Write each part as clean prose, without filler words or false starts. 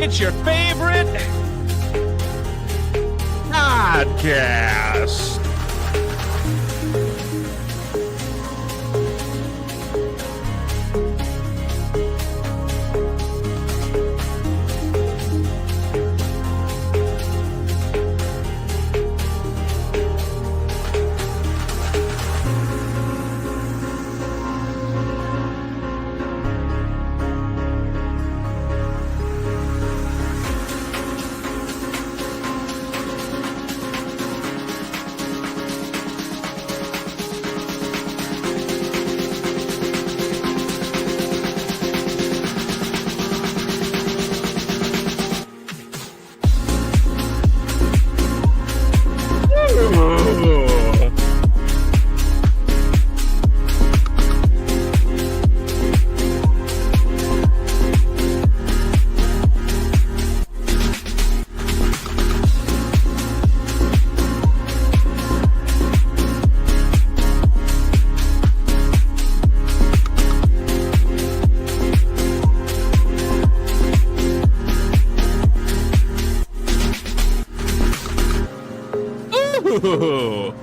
It's your favorite podcast. Ooh.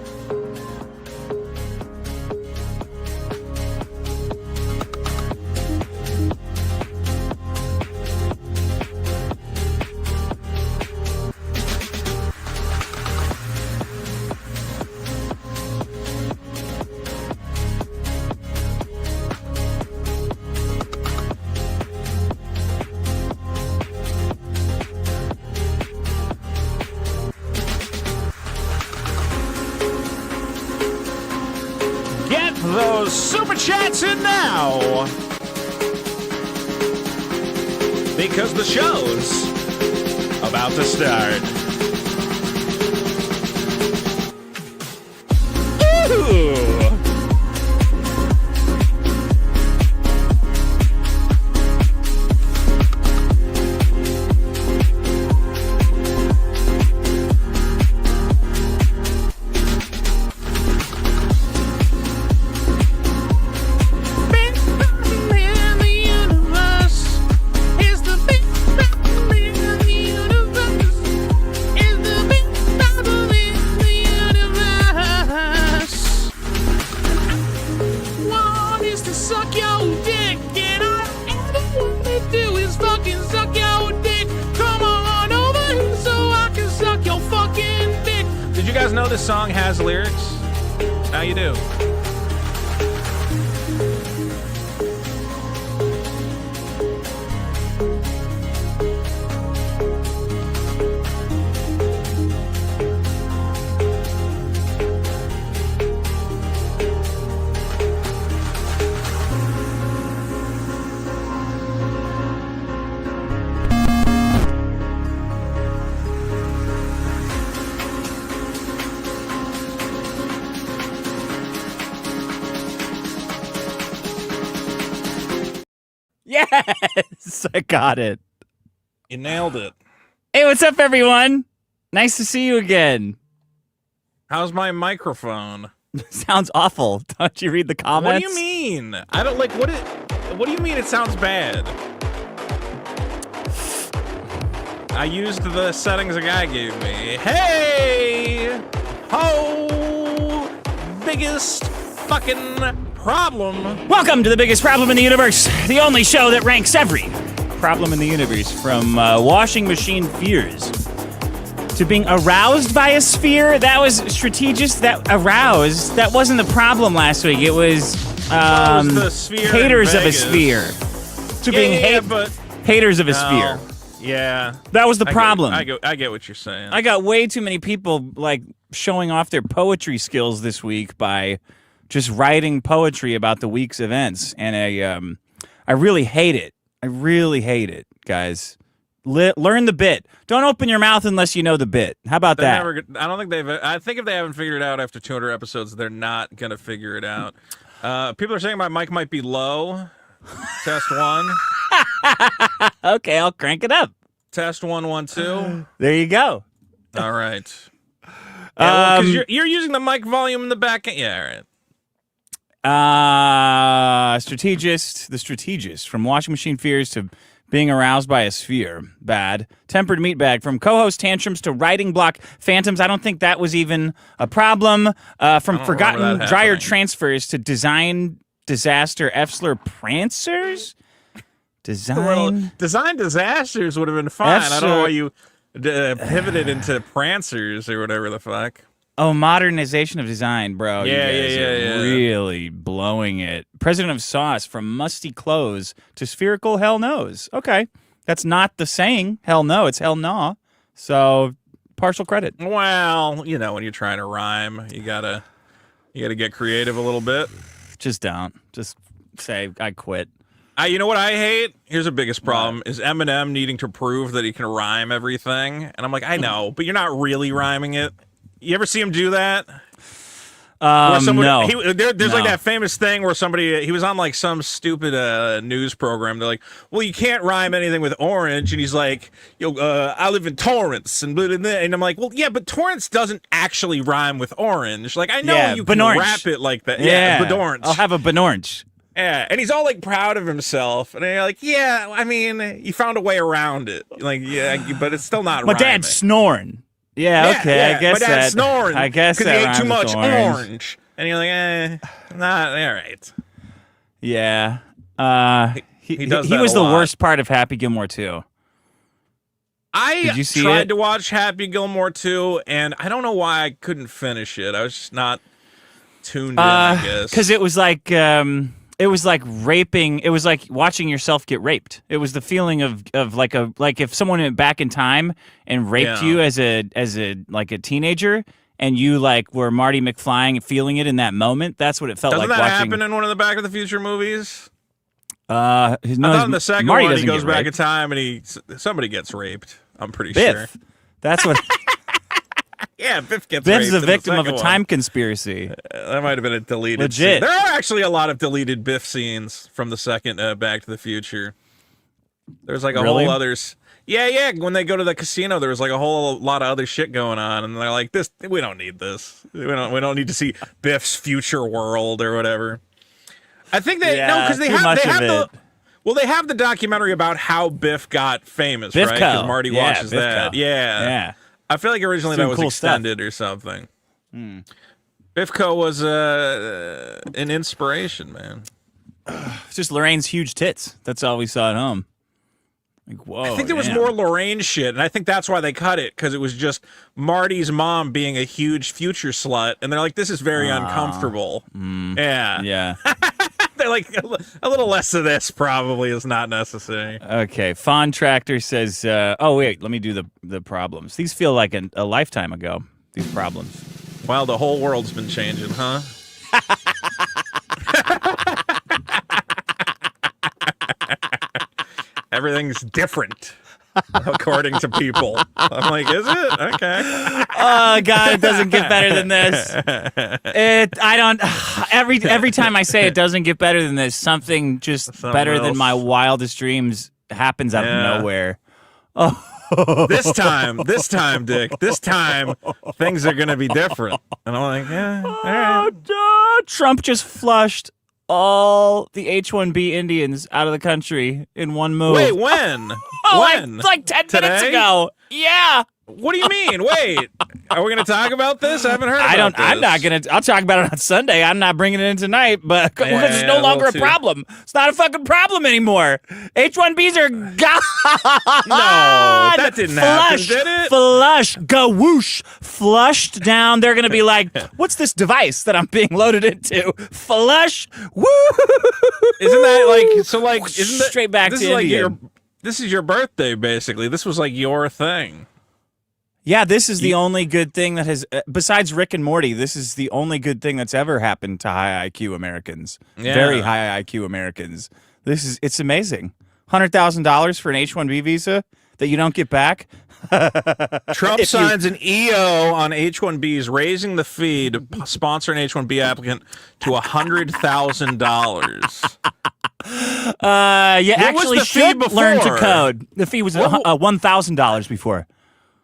Those super chats in now, because the show's about to start. Ooh. Know this song has lyrics? Now you do. Yes, I got it. You nailed it. Hey, what's up, everyone? Nice to see you again. How's my microphone? Sounds awful. Don't you read the comments? What do you mean? I don't like what do you mean it sounds bad? I used the settings a guy gave me. Hey! Ho! Biggest fucking problem. Welcome to the biggest problem in the universe, the only show that ranks every problem in the universe, from washing machine fears to being aroused by a sphere. That was strategist. That aroused. That wasn't the problem last week. It was, the sphere haters of a sphere. To being haters of a sphere. Yeah, that was the problem. I get what you're saying. I got way too many people like showing off their poetry skills this week by just writing poetry about the week's events, and I really hate it. I really hate it, guys. Learn the bit. Don't open your mouth unless you know the bit. How about that? I don't think I think if they haven't figured it out after 200 episodes, they're not gonna figure it out. People are saying my mic might be low. Test 1. Okay, I'll crank it up. Test 1, 1, 2. There you go. All right. Yeah, because you're using the mic volume in the back. Yeah, all right. The strategist from washing machine fears to Being aroused by a sphere. Bad. Tempered meatbag. From co-host tantrums to writing block phantoms. I don't think that was even a problem. From forgotten dryer transfers to design disaster Efsler prancers? Design disasters would have been fine. I don't know why you pivoted into prancers or whatever the fuck. Oh, modernization of design, bro. Yeah, you guys are really blowing it. President of Sauce, from musty clothes to spherical hell knows. Okay. That's not the saying, hell no, it's hell nah. So, partial credit. Well, you know, when you're trying to rhyme, you gotta get creative a little bit. Just don't. Just say, I quit. You know what I hate? Here's the biggest problem, is Eminem needing to prove that he can rhyme everything. And I'm like, I know, but you're not really rhyming it. You ever see him do that? No. There's like that famous thing where he was on like some stupid news program. They're like, well, you can't rhyme anything with orange. And he's like, I live in Torrance. And I'm like, well, yeah, but Torrance doesn't actually rhyme with orange. Like, I know you can rap it like that. Yeah, Benorance. I'll have a Benorance. Yeah, and he's all like proud of himself, and they're like, "Yeah, I mean, you found a way around it, like, yeah, but it's still not." My dad's snoring. Yeah, okay, I guess my dad's snoring. I guess because he ate too much orange, and you're like, not all right. Yeah, he does was a the lot. worst part of Happy Gilmore 2. Did you see tried to watch Happy Gilmore 2, and I don't know why I couldn't finish it. I was just not tuned in, I guess, because it was like raping. It was like watching yourself get raped. It was the feeling of like if someone went back in time and raped you as a teenager, and you like were Marty McFly feeling it in that moment. That's what it felt like. Doesn't that watching. happen in one of the Back to the Future movies? I thought in the second Marty one he goes back raped. in time and somebody gets raped. I'm pretty Biff. sure. That's what. Yeah, Biff gets Biff's raped a victim in the of a second time one. conspiracy. That might have been a deleted Legit. scene. There are actually a lot of deleted Biff scenes from the second Back to the Future. There's like a whole others. Yeah. When they go to the casino, there was like a whole lot of other shit going on, and they're like, "This, we don't need this. We don't need to see Biff's future world or whatever." I think they because they have the documentary about how Biff got famous, right? Because Marty watches that. Yeah. I feel like originally that was extended or something. Biffco was an inspiration, man. It's just Lorraine's huge tits. That's all we saw at home. Like, whoa. I think there was more Lorraine shit, and I think that's why they cut it, because it was just Marty's mom being a huge future slut, and they're like, this is very uncomfortable. Yeah. They're like, a little less of this probably is not necessary. Okay, Fawn Tractor says, oh, wait, let me do the problems. These feel like a lifetime ago, these problems. Well, the whole world's been changing, huh? Everything's different, according to people. I'm like, is it? Okay. Oh God, it doesn't get better than this. Every time I say it doesn't get better than this, something better than my wildest dreams happens out of nowhere. Oh. This time, Dick. This time, things are gonna be different. And I'm like, yeah, all right. Trump just flushed all the H-1B Indians out of the country in one move. Wait, when? When? Like 10 minutes ago. Yeah. What do you mean? Wait, are we going to talk about this? I haven't heard about this. I'm not going to. I'll talk about it on Sunday. I'm not bringing it in tonight, but it's no longer a problem. It's not a fucking problem anymore. H-1Bs are gone. No, that didn't happen, did it? Flush. Go whoosh. Flushed down. They're going to be like, what's this device that I'm being loaded into? Flush. Woo. Isn't that like, so like, isn't that straight back to India? This is your birthday, basically. This was like your thing. Yeah, this is the only good thing that has, besides Rick and Morty, this is the only good thing that's ever happened to high IQ Americans. Yeah. Very high IQ Americans. It's amazing. $100,000 for an H-1B visa that you don't get back. Trump signs an EO on H-1Bs, raising the fee to sponsor an H-1B applicant to $100,000. You actually should learn to code. The fee was $1,000 before.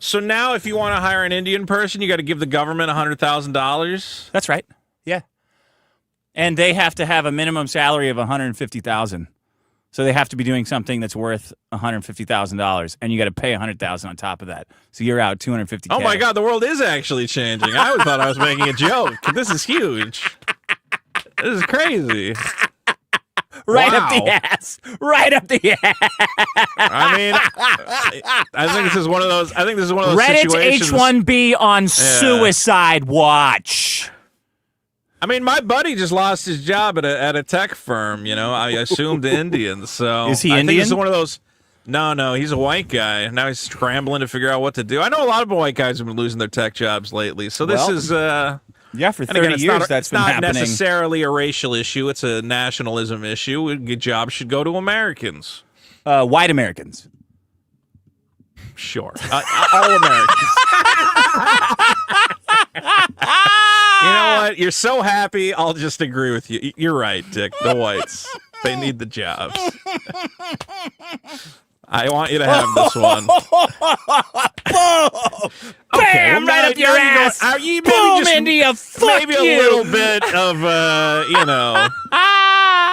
So now if you want to hire an Indian person, you got to give the government $100,000? That's right. Yeah. And they have to have a minimum salary of $150,000. So they have to be doing something that's worth $150,000, and you got to pay $100,000 on top of that. So you're out $250K. Oh my God, the world is actually changing. I always thought I was making a joke. This is huge. This is crazy. Right up the ass. Right up the ass. I mean, I think this is one of those. I think this is one of those Reddit situations. H1B on suicide watch. I mean, my buddy just lost his job at a tech firm. You know, I assumed Indian. So is he I Indian? think this is one of those. No, he's a white guy. Now he's scrambling to figure out what to do. I know a lot of white guys have been losing their tech jobs lately. So this is. Yeah, for 30 years that's been happening. It's not necessarily a racial issue. It's a nationalism issue. Jobs should go to Americans. White Americans. Sure. All Americans. You know what? You're so happy, I'll just agree with you. You're right, Dick. The whites. They need the jobs. I want you to have this one. Bam! Right up your ass. Boom into you. Maybe a little bit of,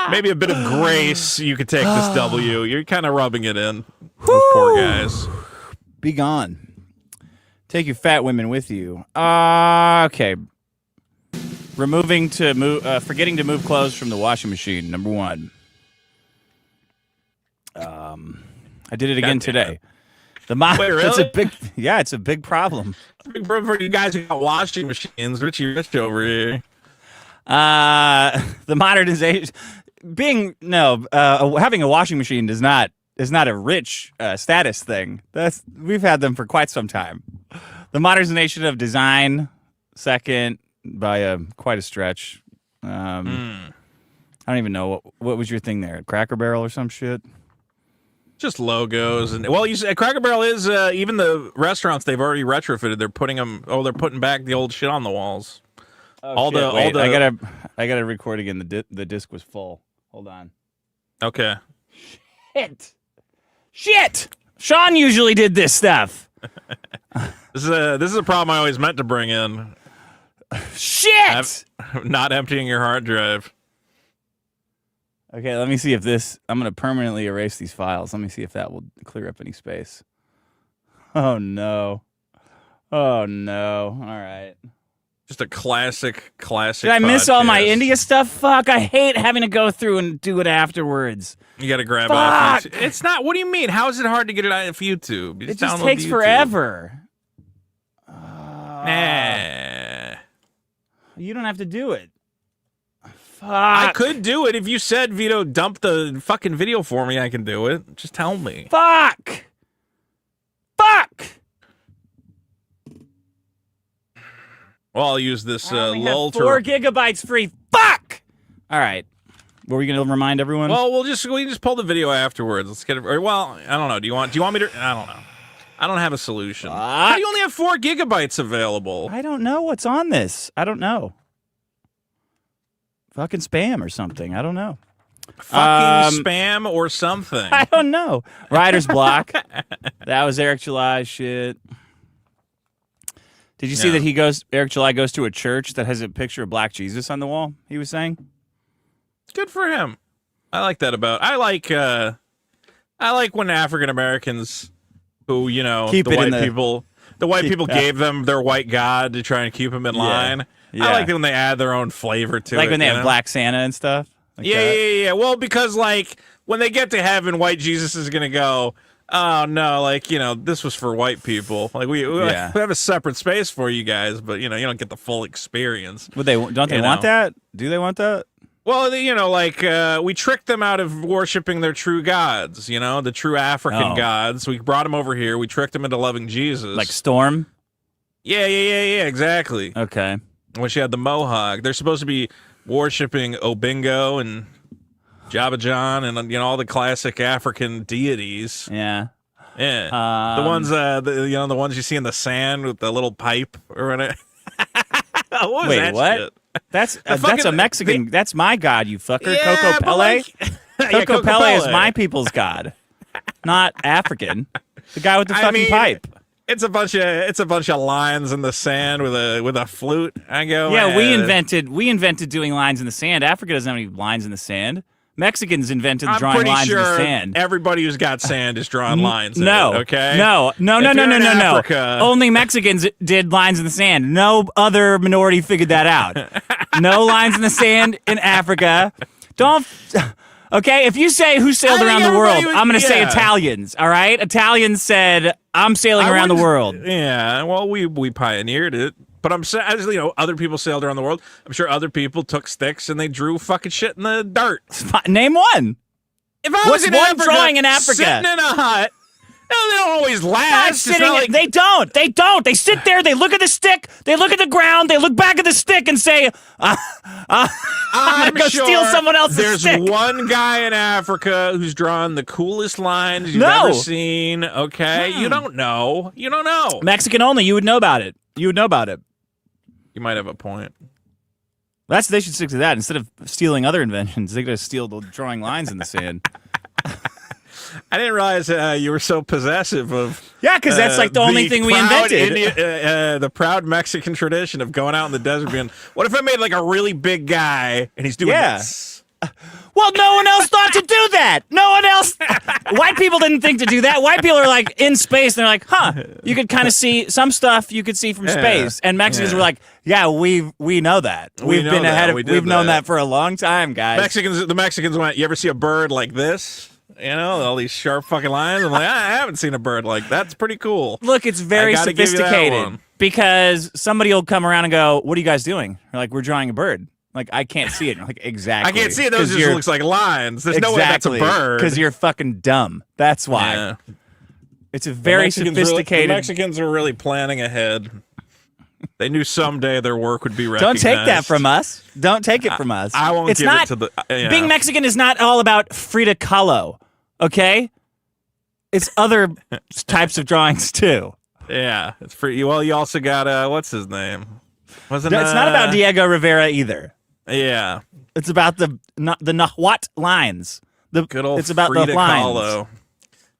maybe a bit of grace. You could take this W. You're kind of rubbing it in. Those poor guys. Be gone. Take your fat women with you. Okay. Forgetting to move clothes from the washing machine. Number 1. I did it again today. Wait, really? It's a big problem. It's a big problem for you guys who got washing machines. Richie Rich over here. The modernization, having a washing machine is not a rich status thing. We've had them for quite some time. The modernization of design, second by quite a stretch. I don't even know what was your thing there. Cracker Barrel or some shit. Just logos and you said Cracker Barrel is even the restaurants they've already retrofitted. They're putting them. Oh, they're putting back the old shit on the walls. I gotta record again. The disc was full. Hold on. Okay. Shit. Sean usually did this stuff. This is a problem I always meant to bring in. Shit. Not emptying your hard drive. Okay, let me see if I'm going to permanently erase these files. Let me see if that will clear up any space. Oh, no. All right. Just a classic Did I miss all my India stuff? Fuck, I hate having to go through and do it afterwards. You got to grab off YouTube. It's not, what do you mean? How is it hard to get it off YouTube? It just takes forever. Nah. You don't have to do it. Fuck. I could do it. If you said, Vito, dump the fucking video for me, I can do it. Just tell me. Fuck! Well, I'll use this lull to... 4 gigabytes free. Fuck! All right. Were we going to remind everyone? Well, we just pull the video afterwards. Let's get it... Well, I don't know. Do you want me to... I don't know. I don't have a solution. How do you only have 4 gigabytes available? I don't know what's on this. I don't know. Fucking spam or something. I don't know. Fucking spam or something. I don't know. Writer's block. That was Eric July's shit. Did you see that Eric July goes to a church that has a picture of Black Jesus on the wall, he was saying? Good for him. I like that I like when African Americans who, the white people gave them their white God to try and keep them in line. Yeah. I like it when they add their own flavor to it. Like when they have Black Santa and stuff? Yeah. Well, because, when they get to heaven, white Jesus is going to go, oh, no, this was for white people. We have a separate space for you guys, but, you don't get the full experience. Don't they want that? Do they want that? Well, we tricked them out of worshiping their true gods, the true African gods. We brought them over here. We tricked them into loving Jesus. Like Storm? Yeah, exactly. Okay. When she had the mohawk, they're supposed to be worshiping Obingo and Jabba John and all the classic African deities. Yeah. The ones you see in the sand with the little pipe or whatever. What was Wait, that what? Shit? That's a Mexican. That's my god, you fucker. Yeah, Coco Pele. Coco Pele is my people's god, not African. The guy with the fucking pipe. It's a bunch of lines in the sand with a flute. I go. Yeah, we invented doing lines in the sand. Africa doesn't have any lines in the sand. Mexicans invented I'm drawing pretty lines sure in the sand. everybody who's got sand is drawing lines. No. in it, okay. No. If you're in Africa- Only Mexicans did lines in the sand. No other minority figured that out. No lines in the sand in Africa. Don't. Okay, if you say who sailed around the world, I'm going to say Italians. All right, Italians said I'm sailing around the world. Yeah, well, we pioneered it. But I'm saying, other people sailed around the world. I'm sure other people took sticks and they drew fucking shit in the dirt. Name one. If I was in one Africa, drawing in Africa? Sitting in a hut, they don't always last. They don't. They don't. They sit there. They look at the stick. They look at the ground. They look back at the stick and say, "I'm gonna go steal someone else's stick." There's one guy in Africa who's drawn the coolest lines you've ever seen. Okay, you don't know. You don't know. Mexican only. You would know about it. You might have a point. They should stick to that instead of stealing other inventions. They gotta steal the drawing lines in the sand. I didn't realize you were so possessive of. Yeah, because that's like the only thing we invented. The proud Mexican tradition of going out in the desert being, what if I made like a really big guy and he's doing this? Well, no one else thought to do that. No one else. White people didn't think to do that. White people are like in space and they're like, you could kind of see some stuff you could see from space. And Mexicans were like, yeah, we know that. We've been ahead of. We've known that for a long time, guys. The Mexicans went, you ever see a bird like this? All these sharp fucking lines. I'm like, I haven't seen a bird like that. That's pretty cool. Look, it's very sophisticated because somebody will come around and go, what are you guys doing? We're like, we're drawing a bird. Like, I can't see it. Like, exactly. I can't see it. Those just looks like lines. There's no way that's a bird. Because you're fucking dumb. That's why. Yeah. It's a very sophisticated. The Mexicans are really planning ahead. They knew someday their work would be recognized. Don't take that from us. Don't take it from us. I won't give it to the... Being Mexican is not all about Frida Kahlo, okay? It's other types of drawings, too. Yeah. It's free. Well, you also got, what's his name? It's not about Diego Rivera either. Yeah. It's about the Nahuatl lines. Good old It's about Frida the lines. Kahlo.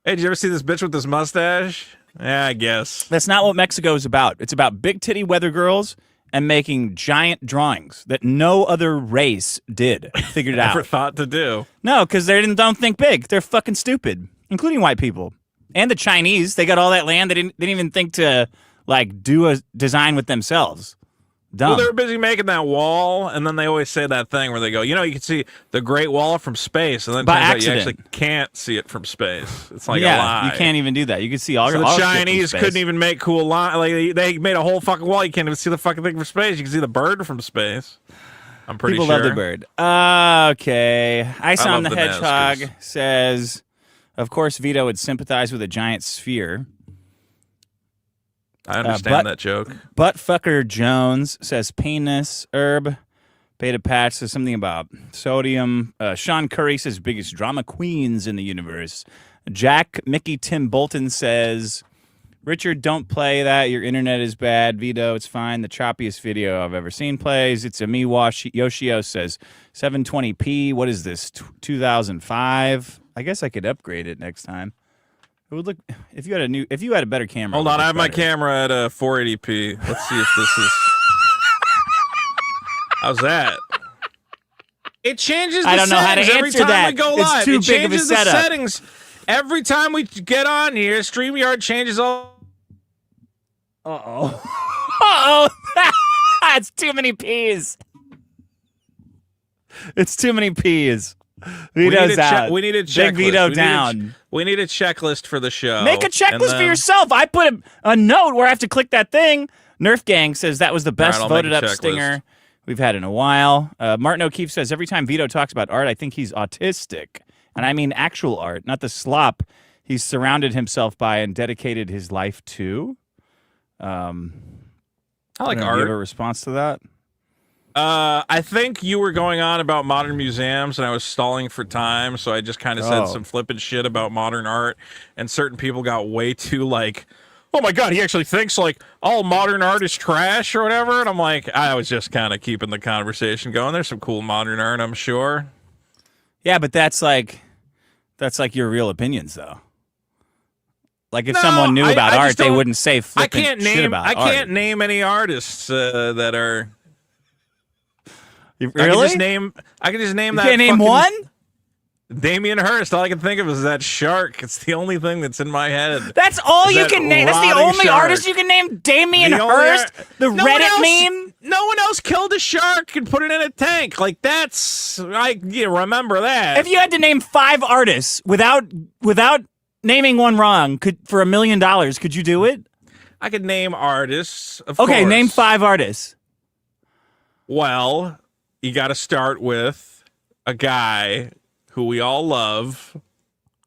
Hey, did you ever see this bitch with this mustache? Yeah, I guess. That's not what Mexico is about. It's about big titty weather girls and making giant drawings that no other race figured it out. Never thought to do. No, because they don't think big. They're fucking stupid, including white people. And the Chinese, they got all that land. They didn't even think to do a design with themselves. Dumb. Well, they were busy making that wall, and then they always say that thing where they go, you can see the Great Wall from space, and then by turns accident. out you actually can't see it from space. It's like a yeah, lie. you can't even do that. You can see all so all the shit from Chinese space. couldn't even make cool lines. Like they made a whole fucking wall. You can't even see the fucking thing from space. You can see the bird from space. I'm pretty People sure. love the bird. Okay. Ice on the Hedgehog says, of course, Vito would sympathize with a giant sphere. I understand that joke. Buttfucker Jones says penis. Herb Beta Patch says something about sodium. Sean Curry says biggest drama queens in the universe. Jack Mickey Tim Bolton says, Richard, don't play that. Your internet is bad. Vito, it's fine. The choppiest video I've ever seen plays. It's a Miwa. Yoshio says 720p. What is this? 2005. I guess I could upgrade it next time. It would look if you had a better camera. Hold on, I have my camera at 480p. Let's see if this is. How's that? It changes the I don't know how to every answer time that. we go It's live. too It big of a changes the setup. settings every time we get on here. StreamYard changes all. Uh-oh. It's too many P's. It's too many P's. Vito's out. We need a checklist. Big Vito down. We need a checklist for the show. Make a checklist for yourself. I put a note where I have to click that thing. Nerf Gang says that was the best voted up stinger we've had in a while. Martin O'Keefe says every time Vito talks about art, I think he's autistic. And I mean actual art, not the slop he's surrounded himself by and dedicated his life to. I like art. Do you have a response to that? I think you were going on about modern museums, and I was stalling for time, so I just kind of said some flippant shit about modern art, and certain people got way too like, oh my god, he actually thinks like all modern art is trash or whatever, and I'm like, I was just kind of keeping the conversation going. There's some cool modern art, I'm sure. Yeah, but that's like your real opinions, though. Like if someone knew about art, they wouldn't say flippant shit about art. I can't name any artists that are. Really? I can just name that. You can't name one? Damien Hirst. All I can think of is that shark. It's the only thing that's in my head. That's all you can name. That's the only shark. artist you can name. Damien Hirst, the Reddit meme. No one else killed a shark and put it in a tank. Like that's remember that. If you had to name 5 artists without naming one wrong, for $1 million, could you do it? I could name artists. Of Okay, course. name 5 artists. Well, you got to start with a guy who we all love.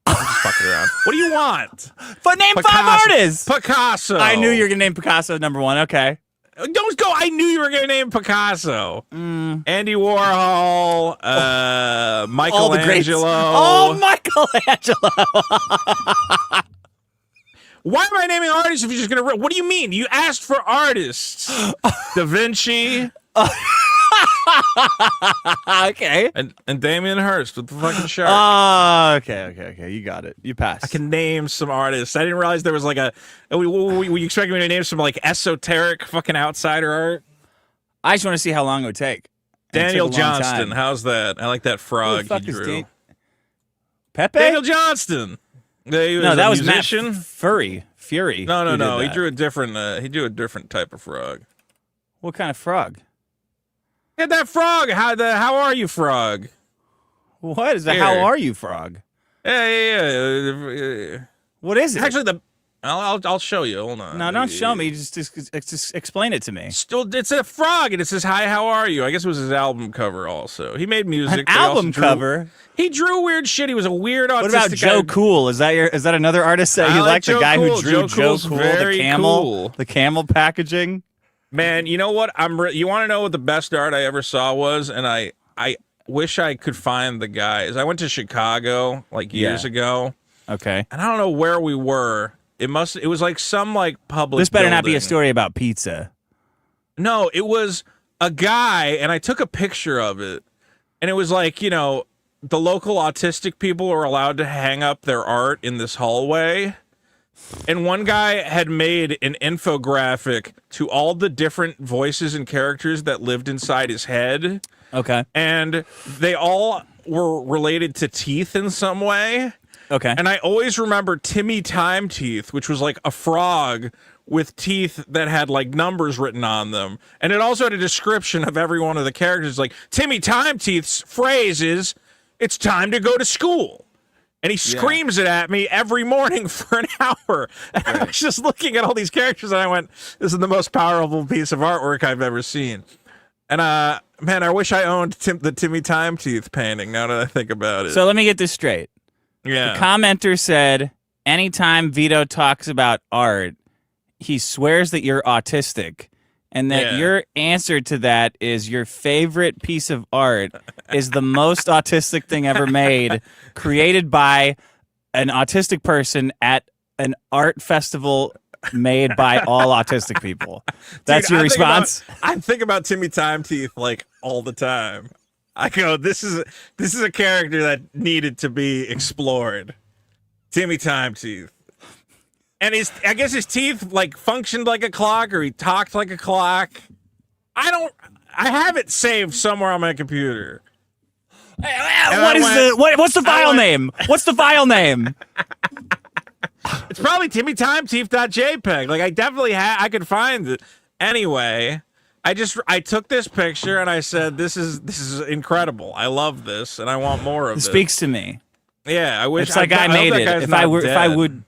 I'm just fucking around. What do you want? But name 5 artists. Picasso. I knew you were gonna name Picasso number 1. Okay. Don't go. I knew you were going to name Picasso. Andy Warhol, Michelangelo. Oh, Michelangelo. Why am I naming artists if you're just going to... What do you mean? You asked for artists. Da Vinci. Okay. And Damien Hirst with the fucking shark. Okay. You got it. You passed. I can name some artists. I didn't realize there was like a... Were you expecting me to name some like esoteric fucking outsider art? I just want to see how long it would take. Daniel Johnston. How's that? I like that frog he drew. Pepe? Daniel Johnston. He was that a was musician. Matt Fury. No. He drew a different type of frog. What kind of frog? Get that frog. How are you, frog? What is that? How are you, frog? Yeah. What is it? Actually, I'll show you. Hold on. No, don't show me. Just explain it to me. It's a frog, and it says, "Hi, how are you?" I guess it was his album cover. Also, he made music. An album cover. He drew weird shit. He was a weird autistic. What about Joe Cool? Is that another artist that you like? The guy who drew Joe Cool, the camel, the camel packaging. Man, you know what? You want to know what the best art I ever saw was, and I wish I could find the guys. I went to Chicago like years ago. Okay. And I don't know where we were. It was like some like public. This better not be a building. story about pizza. No, it was a guy, and I took a picture of it, and it was like, the local autistic people are allowed to hang up their art in this hallway. And one guy had made an infographic to all the different voices and characters that lived inside his head. Okay. And they all were related to teeth in some way. Okay. And I always remember Timmy Time Teeth, which was like a frog with teeth that had like numbers written on them. And it also had a description of every one of the characters. Like, Timmy Time Teeth's phrase is, "It's time to go to school." And he screams it at me every morning for an hour. And I was just looking at all these characters, and I went, this is the most powerful piece of artwork I've ever seen. And, man, I wish I owned the Timmy Time Teeth painting, now that I think about it. So let me get this straight. Yeah. The commenter said, anytime Vito talks about art, he swears that you're autistic. And that your answer to that is your favorite piece of art is the most autistic thing ever made, created by an autistic person at an art festival made by all autistic people. That's your response? I think about Timmy Time Teeth like all the time. I go, this is a character that needed to be explored. Timmy Time Teeth. And I guess his teeth like functioned like a clock, or he talked like a clock. I have it saved somewhere on my computer. What's the file name? What's the file name? It's probably TimmyTimeTeeth.jpg. Like, I definitely I could find it. Anyway, I took this picture and I said, this is incredible. I love this and I want more of it. It speaks to me. Yeah, I wish. It's like I made it.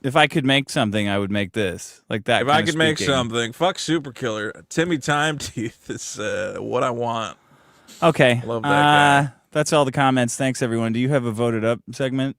If I could make something, I would make this. Like that. If I could make something, fuck Superkiller. Timmy Time Teeth is what I want. Okay. I love that guy. That's all the comments. Thanks, everyone. Do you have a voted up segment?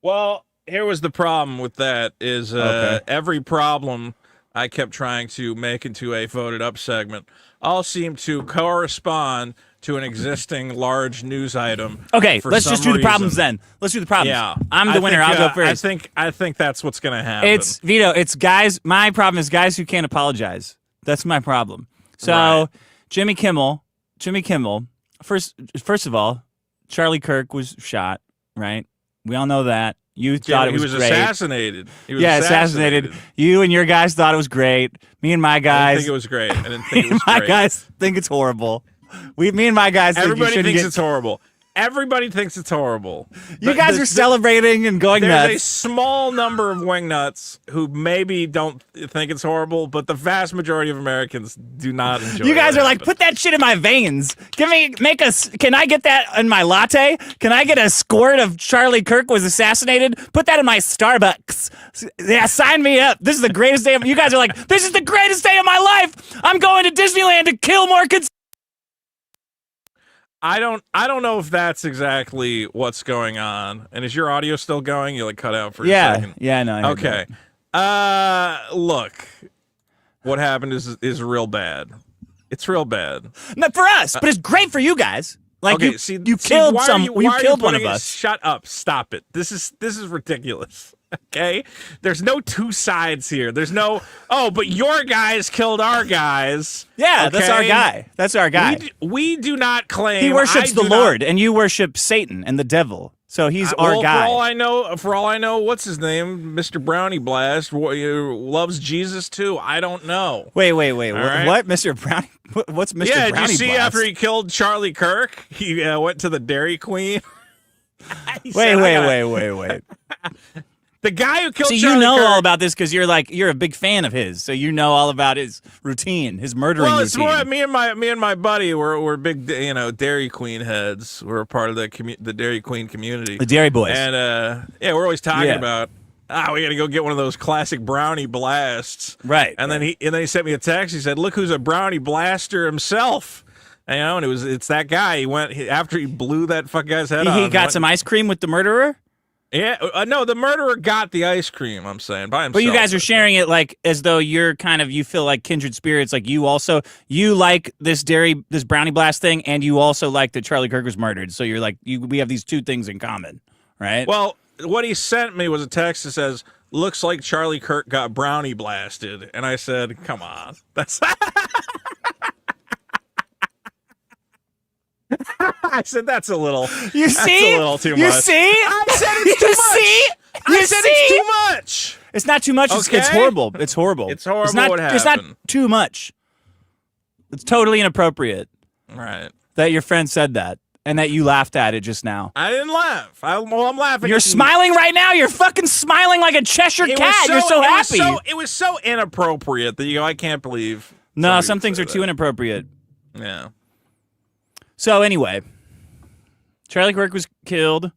Well, here was the problem with that is every problem I kept trying to make into a voted up segment all seemed to correspond to an existing large news item. Okay, let's just do the problems then. Let's do the problems. Yeah, I'm the winner. I'll go first. I think that's what's going to happen. It's Vito. It's guys. My problem is guys who can't apologize. That's my problem. So Right. Jimmy Kimmel. First of all, Charlie Kirk was shot. Right. We all know that. You thought it was great. Assassinated. He was assassinated. You and your guys thought it was great. Me and my guys. I didn't think it was great. I didn't think it was my great. guys think it's horrible. Me and my guys. Everybody think thinks it's horrible. Everybody thinks it's horrible. You guys are celebrating and going nuts. There's a small number of wingnuts who maybe don't think it's horrible, but the vast majority of Americans do not enjoy it. You guys are like, put that shit in my veins. Can I get that in my latte? Can I get a squirt of Charlie Kirk was assassinated? Put that in my Starbucks. Yeah, sign me up. This is the greatest day of, you guys are like, this is the greatest day of my life. I'm going to Disneyland to kill more kids. I don't know if that's exactly what's going on. And is your audio still going? You like cut out for a second. Yeah, no. Okay. Look, what happened is real bad. It's real bad. Not for us, but it's great for you guys. Like okay, you killed one of us. Shut up. Stop it. This is ridiculous. Okay? There's no two sides here. There's no, but your guys killed our guys. Yeah, okay? that's our guy. That's our guy. We do not claim. He worships the Lord, and you worship Satan and the devil. So he's our guy. For all I know, what's his name? Mr. Brownie Blast loves Jesus too. I don't know. Wait. Right? What? Mr. Brownie? What's Mr. Brownie Blast? Yeah, did you see after he killed Charlie Kirk, he went to the Dairy Queen? Wait. The guy who killed Charlie you know Kirk, all about this because you're a big fan of his, so you know all about his routine, his murdering routine. It's more me and my buddy we're big Dairy Queen heads. We're a part of the Dairy Queen community, the Dairy Boys, and we're always talking about we got to go get one of those classic brownie blasts, right? And then he sent me a text. He said, "Look who's a brownie blaster himself." And it's that guy. He went after he blew that fuck guy's head off. He got some ice cream with the murderer. Yeah, no, the murderer got the ice cream, I'm saying, by himself. But you guys are sharing it like as though you're you feel like kindred spirits, like you like this brownie blast thing, and you also like that Charlie Kirk was murdered. So you're like, we have these two things in common, right? Well, what he sent me was a text that says, looks like Charlie Kirk got brownie blasted. And I said, come on. That's... I said that's a little. You see? That's a little too much. You see? I said it's too much. I said it's too much. It's not too much. Okay? It's horrible. It's horrible. It's horrible. It's not too much. It's totally inappropriate. Right. That your friend said that and that you laughed at it just now. I didn't laugh. I'm laughing. You're smiling right now. You're fucking smiling like a Cheshire cat. You're so happy. It was so inappropriate that you go, I can't believe. No, some things are too inappropriate. Yeah. So anyway, Charlie Kirk was killed,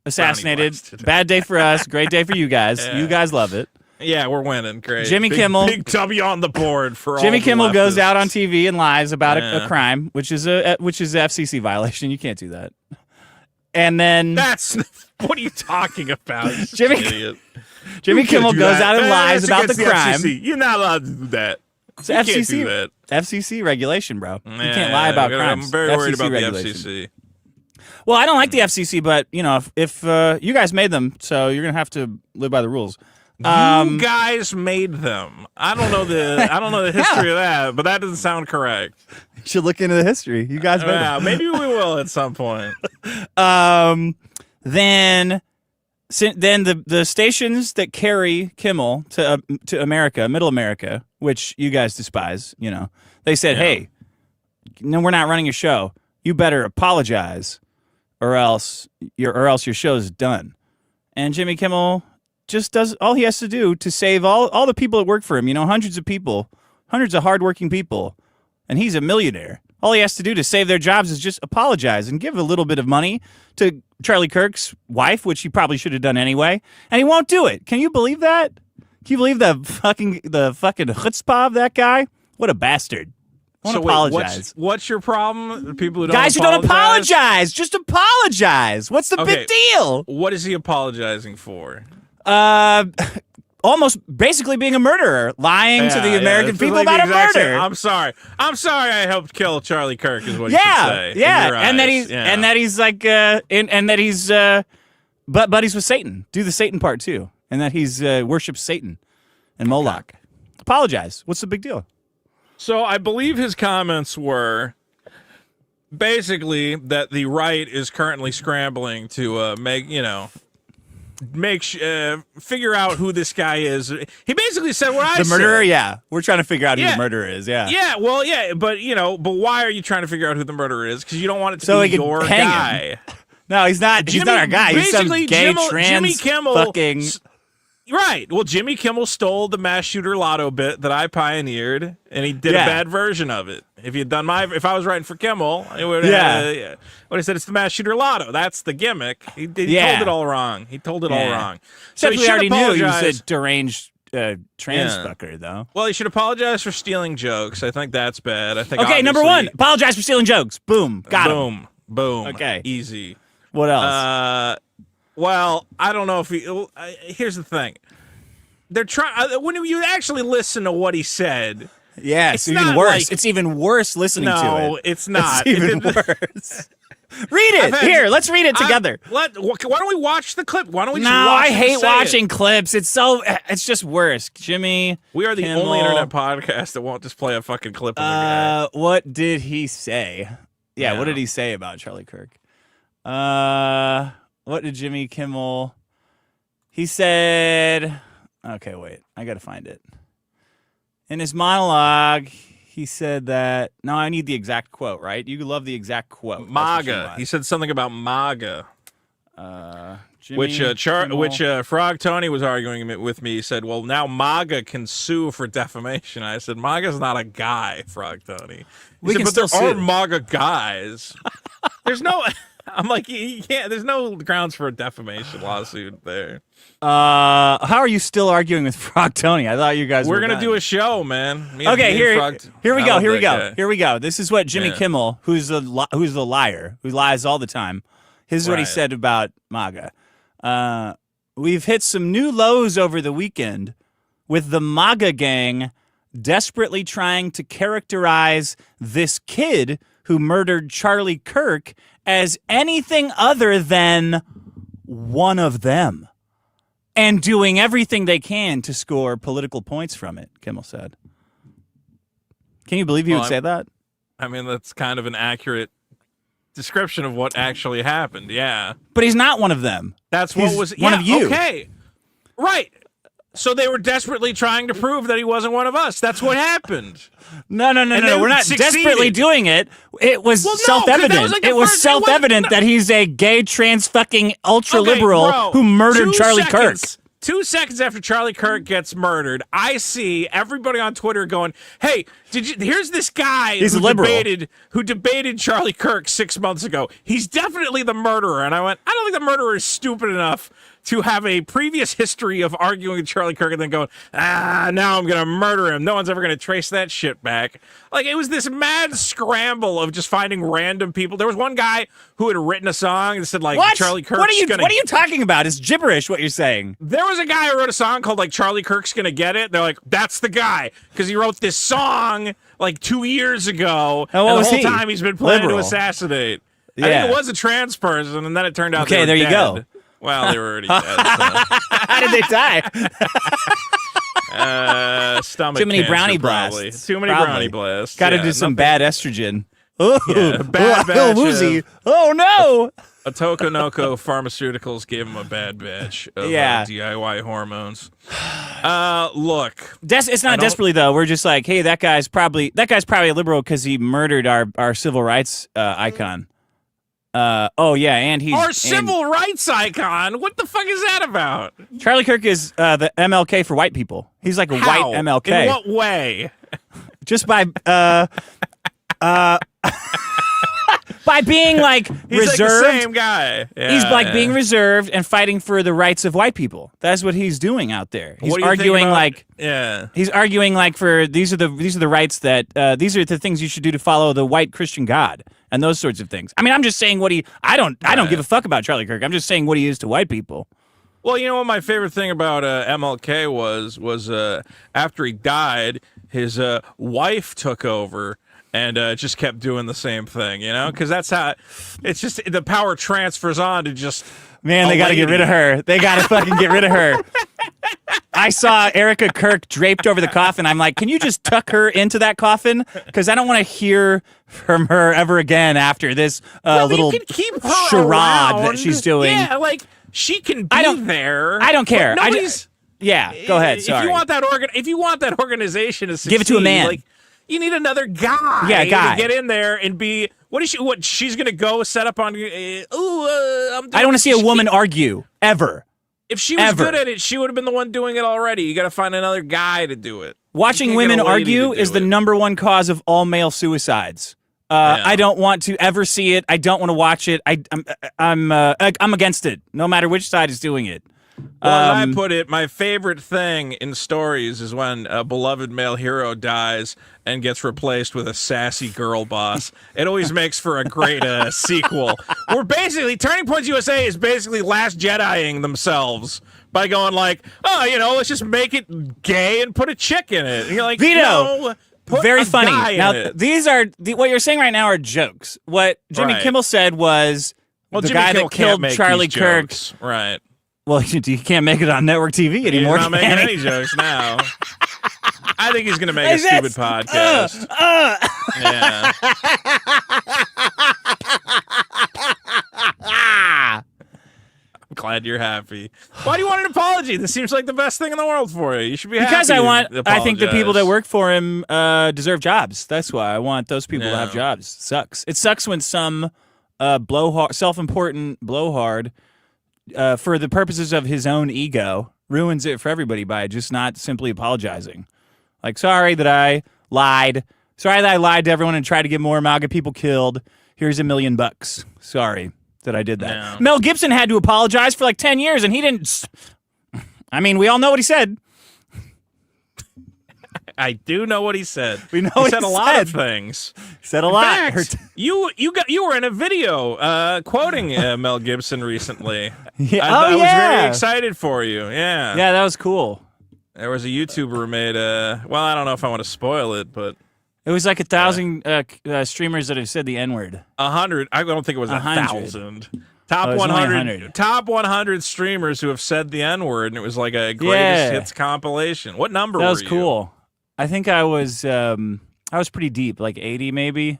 assassinated. Bad day for us. Great day for you guys. Yeah. You guys love it. Yeah, we're winning. Great. Kimmel. Big W on the board for all Jimmy Kimmel leftists. Goes out on TV and lies about a crime, which is a FCC violation. You can't do that. And then what are you talking about? Jimmy Kimmel goes out and lies about the crime. FCC. You're not allowed to do that. It's FCC regulation, bro. You can't lie about crimes. I'm very worried about the FCC. Well, I don't like the FCC, but if you guys made them, so you're gonna have to live by the rules. You guys made them. I don't know the history of that, but that doesn't sound correct. You should look into the history. You guys made them. Maybe we will at some point. Then the stations that carry Kimmel to America, Middle America, which you guys despise, they said, "Hey, no, we're not running your show. You better apologize, or else your show's done." And Jimmy Kimmel just does all he has to do to save all the people that work for him. Hundreds of people, hundreds of hardworking people, and he's a millionaire. All he has to do to save their jobs is just apologize and give a little bit of money to Charlie Kirk's wife, which he probably should have done anyway, and he won't do it. Can you believe that? Can you believe the fucking chutzpah of that guy? What a bastard! Won't apologize. What's your problem? The people who don't guys who don't apologize, just apologize. What's the big deal? What is he apologizing for? Almost basically being a murderer, lying to the American people about a murder. I'm sorry I helped kill Charlie Kirk is what he should say. Yeah, and that he's like and that he's buddies with Satan. Do the Satan part too. And that he's worships Satan and Moloch. Apologize. What's the big deal? So I believe his comments were basically that the right is currently scrambling to figure out who this guy is. He basically said what I said. The murderer, yeah. We're trying to figure out who the murderer is, yeah. Yeah, well, yeah, but why are you trying to figure out who the murderer is? Because you don't want it to be your guy. No, he's not. He's not our guy. He's some gay Jimmy Kimmel fucking. Right. Well, Jimmy Kimmel stole the mass shooter lotto bit that I pioneered, and he did a bad version of it. If I was writing for Kimmel, it would have said it's the mass shooter lotto. That's the gimmick. He told it all wrong. He told it all wrong. So we already knew he was a deranged trans fucker, though. Well, he should apologize for stealing jokes. I think that's bad. I think. Okay, number one, apologize for stealing jokes. Boom, got him. Boom. Okay, easy. What else? Well, I don't know if here's the thing. They're trying when you actually listen to what he said. Yeah, it's even worse. It's even worse listening to it. No, it's not. It's even worse. Read it. Here, let's read it together. Why don't we watch the clip? Why don't we just No, watch I hate watching clips. It's just worse. Jimmy, we are the Kimmel. only internet podcast that won't just play a fucking clip of the guy. What did he say? Yeah, what did he say about Charlie Kirk? What did Jimmy Kimmel? He said, okay, wait, I gotta find it. In his monologue, he said that. No, I need the exact quote. Right? You love the exact quote. MAGA. He said something about MAGA. Which Frog Tony was arguing with me. He said, "Well, now MAGA can sue for defamation." I said, "MAGA's not a guy, Frog Tony." He said, but there are MAGA guys. There's no. I'm like, you can't. There's no grounds for a defamation lawsuit there. How are you still arguing with Frog Tony? I thought you guys. We're gonna do a show, man. Okay, here we go. This is what Jimmy Kimmel, who's the liar, who lies all the time. This is what he said about MAGA. We've hit some new lows over the weekend with the MAGA gang desperately trying to characterize this kid who murdered Charlie Kirk as anything other than one of them, and doing everything they can to score political points from it, Kimmel said. Can you believe he would say that? I mean, that's kind of an accurate description of what actually happened, yeah. But he's not one of them. That's what was one of you. Okay. Right. So they were desperately trying to prove that he wasn't one of us. That's what happened. No. We're not desperately doing it. It was self-evident. It was self-evident that he's a gay, trans, fucking ultra-liberal who murdered Charlie Kirk. 2 seconds after Charlie Kirk gets murdered, I see everybody on Twitter going, "Hey, here's this guy who debated Charlie Kirk 6 months ago. He's definitely the murderer." And I went, "I don't think the murderer is stupid enough to have a previous history of arguing with Charlie Kirk and then going, now I'm going to murder him. No one's ever going to trace that shit back." Like, it was this mad scramble of just finding random people. There was one guy who had written a song that said, like, what? Charlie Kirk's What are you talking about? It's gibberish what you're saying. There was a guy who wrote a song called, like, Charlie Kirk's Gonna Get It. They're like, that's the guy. Because he wrote this song, like, 2 years ago. And the whole time he's been planning to assassinate. Yeah. I think it was a trans person, and then it turned out they were dead. You go. Well, they were already dead. So. How did they die? Stomach Too many cancer, brownie probably. blasts. Too many brownie blasts. Got to do some bad estrogen. Oh, bad batch woozy. Oh, no. Atokonoko Pharmaceuticals gave him a bad batch of DIY hormones. Look. It's not desperately, though. We're just like, hey, that guy's probably a liberal because he murdered our civil rights icon. And he's our civil rights icon. What the fuck is that about? Charlie Kirk is the MLK for white people. He's like a white MLK. In what way? Just by by being like he's reserved. Like the same guy. Yeah, he's like being reserved and fighting for the rights of white people. That's what he's doing out there. He's arguing he's arguing like for these are the rights that these are the things you should do to follow the white Christian God and those sorts of things. I mean, I'm just saying I don't give a fuck about Charlie Kirk. I'm just saying what he is to white people. Well, you know what my favorite thing about MLK was after he died, his wife took over and just kept doing the same thing, you know? Because that's how it's just the power transfers on to just. Man, they got to get rid of her. They got to fucking get rid of her. I saw Erica Kirk draped over the coffin. I'm like, can you just tuck her into that coffin? Because I don't want to hear from her ever again after this little charade that she's doing. Yeah, like she can be there. I don't care. Go ahead. Sorry. If you want that organization to succeed, give it to a man. Like, you need another guy to get in there and be What is she? What she's gonna go set up on? I don't want to see a woman argue ever. If she was good at it, she would have been the one doing it already. You got to find another guy to do it. Watching women argue is the #1 cause of all male suicides. I don't want to ever see it. I don't want to watch it. I'm against it, no matter which side is doing it. Well, as I put it, my favorite thing in stories is when a beloved male hero dies and gets replaced with a sassy girl boss. It always makes for a great sequel. We're basically, Turning Points USA is basically Last Jediing themselves by going like, let's just make it gay and put a chick in it. And you're like, Vito, no, very funny. Now, these are, what you're saying right now are jokes. What Jimmy Kimmel said was, the Jimmy guy Kimmel that killed can't make Charlie these Kirk. Jokes. Right. Well, you can't make it on network TV anymore. He's not making any jokes now. I think he's going to make a stupid podcast. Yeah. I'm glad you're happy. Why do you want an apology? This seems like the best thing in the world for you. You should be happy. Because I think the people that work for him deserve jobs. That's why I want those people to have jobs. It sucks when some self-important blowhard, for the purposes of his own ego, ruins it for everybody by just not simply apologizing. Like, sorry that I lied. Sorry that I lied to everyone and tried to get more MAGA people killed. Here's $1 million. Sorry that I did that. No. Mel Gibson had to apologize for like 10 years, and he didn't. I mean, we all know what he said. I do know what he said. We know he said a lot of things. He said a lot. Fact, you were in a video quoting Mel Gibson recently. I was very excited for you. Yeah. Yeah, that was cool. There was a YouTuber who made well, I don't know if I want to spoil it, but it was like 1,000 streamers that have said the N-word. 100. I don't think it was 1,000. Top 100. Top 100 streamers who have said the N-word, and it was like a greatest hits compilation. What number were you? That was cool. I think I was pretty deep, like 80 maybe.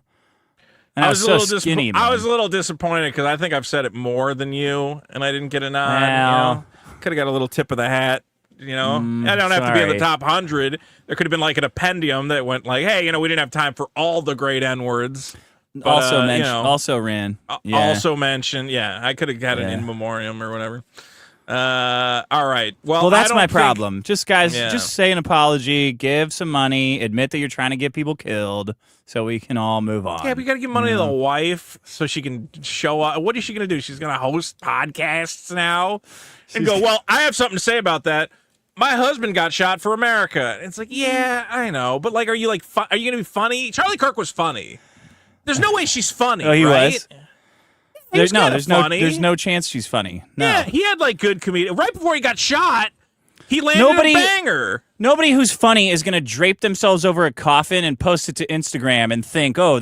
And I was so skinny. I was a little disappointed because I think I've said it more than you, and I didn't get a nod. Well, could have got a little tip of the hat. I don't have to be in the top 100. There could have been like an appendium that went like, hey, we didn't have time for all the great N-words. But, also ran. Also mentioned. Yeah, I could have got an in memoriam or whatever. All right. Well, that's my problem. Just guys, just say an apology, give some money, admit that you're trying to get people killed, so we can all move on. Yeah, we got to give money to the wife so she can show up. What is she going to do? She's going to host podcasts now and go, well, I have something to say about that. My husband got shot for America. And it's like, yeah, I know, but like, are you going to be funny? Charlie Kirk was funny. There's no way she's funny. Oh, he was. There's no chance she's funny. No. Yeah, he had like good comedy. Right before he got shot, he landed a banger. Nobody who's funny is going to drape themselves over a coffin and post it to Instagram and think, oh,